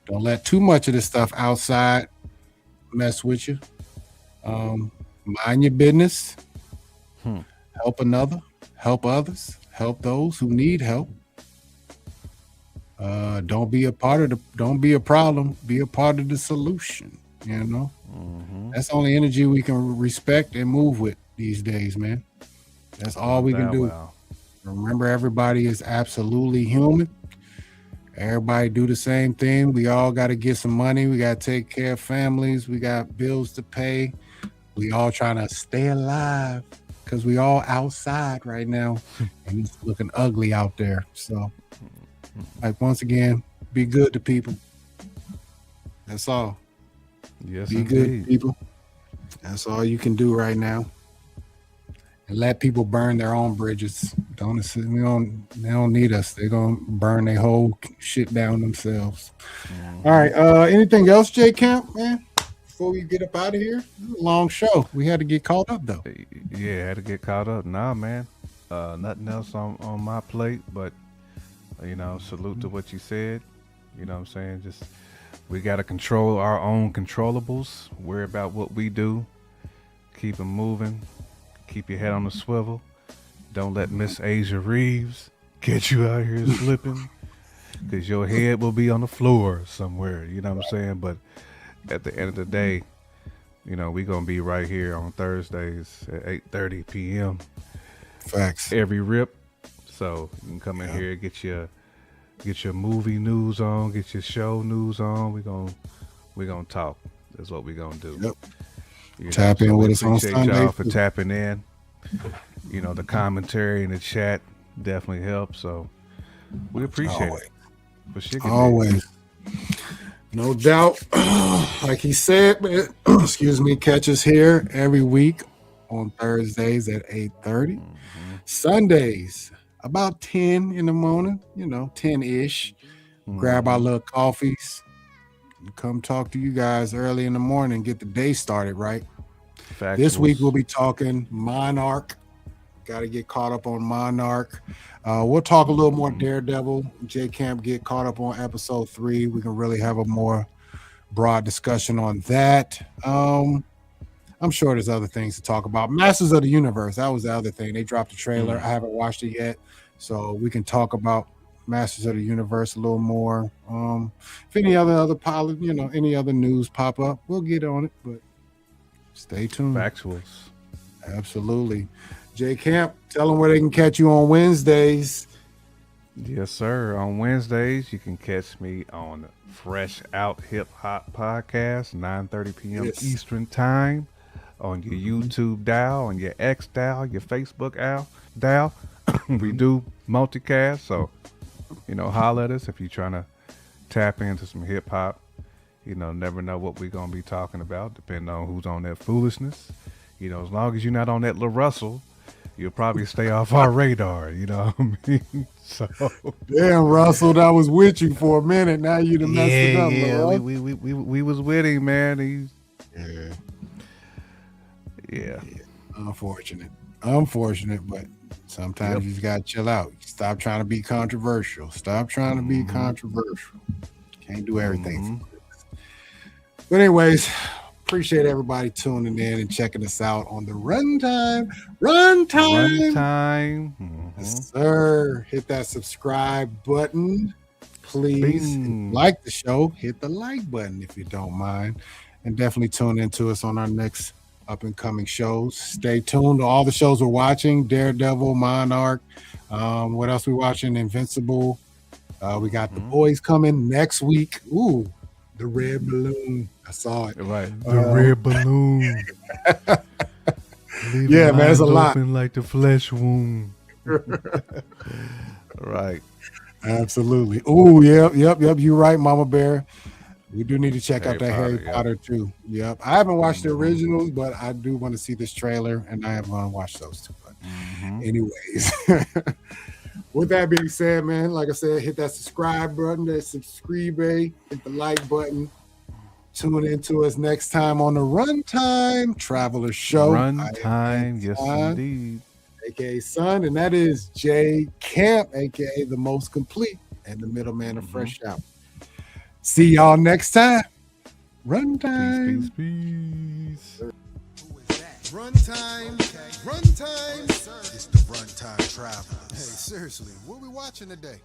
don't let too much of this stuff outside mess with you. Mind your business. Help another. Help others. Help those who need help. Don't be a problem. Be a part of the solution. You know, that's the only energy we can respect and move with these days, man. That's all we can do. Remember, everybody is absolutely human. Everybody do the same thing. We all got to get some money. We got to take care of families. We got bills to pay. We all trying to stay alive because we all outside right now and it's looking ugly out there. So, like, once again, be good to people. That's all. Yes, be indeed. good to people. That's all you can do right now. And let people burn their own bridges. They don't need us. They're gonna burn their whole shit down themselves. All right. Anything else, J Camp, man? Before we get up out of here, long show. We had to get caught up though. Yeah, had to get caught up. Nah, man. Nothing else on my plate, but you know, salute to what you said. You know what I'm saying? Just we gotta control our own controllables. Worry about what we do. Keep them moving. Keep your head on the swivel. Don't let Miss Asia Reeves get you out here slipping, because your head will be on the floor somewhere. You know what I'm saying? But at the end of the day, you know, we gonna be right here on Thursdays at 8:30 p.m. Facts. Every rip. So you can come in here, get your movie news on, get your show news on. We gonna talk. That's what we gonna do. Yep. You Tap in with us on appreciate Sunday. y'all for tapping in. You know, the commentary in the chat definitely helps. So we appreciate it. For sure. Always. No doubt. Like he said, man, excuse me, catch us here every week on Thursdays at 8:30. Sundays, about 10 in the morning, 10-ish. Grab our Mhm. little coffees and come talk to you guys early in the morning, get the day started right. This week we'll Factuals. be talking Monarch. Got to get caught up on Monarch. We'll talk a little more Mhm. Daredevil. J Camp get caught up on episode 3. We can really have a more broad discussion on that. I'm sure there's other things to talk about. Masters of the Universe. That was the other thing. They dropped a trailer. Mm. I haven't watched it yet, so we can talk about Masters of the Universe a little more. If any other pilot, any other news pop up, we'll get on it. But stay tuned. Factuals. Absolutely. J Camp, tell them where they can catch you on Wednesdays. Yes, sir. On Wednesdays, you can catch me on Fresh Out Hip Hop Podcast, 9:30 p.m. Yes. Eastern Time, on your YouTube dial, on your X dial, your Facebook dial. We do multicast, so holler at us if you're trying to tap into some hip hop. Never know what we're gonna be talking about, depending on who's on that foolishness. As long as you're not on that Lil Russell, you'll probably stay off our radar. You know what I mean? So Damn, Russell, that was with you for a minute. Now you done messed it up, yeah, bro. we was with him, man. Yeah. Yeah. Unfortunate, but sometimes you just gotta chill out. Stop trying to be controversial. Can't do everything. But anyways, appreciate everybody tuning in and checking us out on the Runtime. Yes, sir. Hit that subscribe button, please. Like the show, hit the like button if you don't mind, and definitely tune into us on our next up and coming shows. Stay tuned to all the shows we're watching: Daredevil, Monarch. What else we watching? Invincible. We got The Boys coming next week. Ooh, the red balloon. I saw it. Right, the red balloon. Yeah, man, it's a lot. Open like the flesh wound. Right. Absolutely. Oh, yep. You're right, Mama Bear. We do need to check out that Harry Potter too. Yep. I haven't watched the originals, but I do want to see this trailer, and I am going to watch those too. But anyways, with that being said, man, like I said, hit that subscribe button, hit the like button. Tune in to us next time on the Runtime Travelers show. Runtime, yes, indeed. AKA Son, and that is J Camp, AKA the most complete and the middleman of Fresh Out. See y'all next time. Runtime. Peace. Runtime. It's the Runtime Travelers. Hey, seriously, what are we watching today?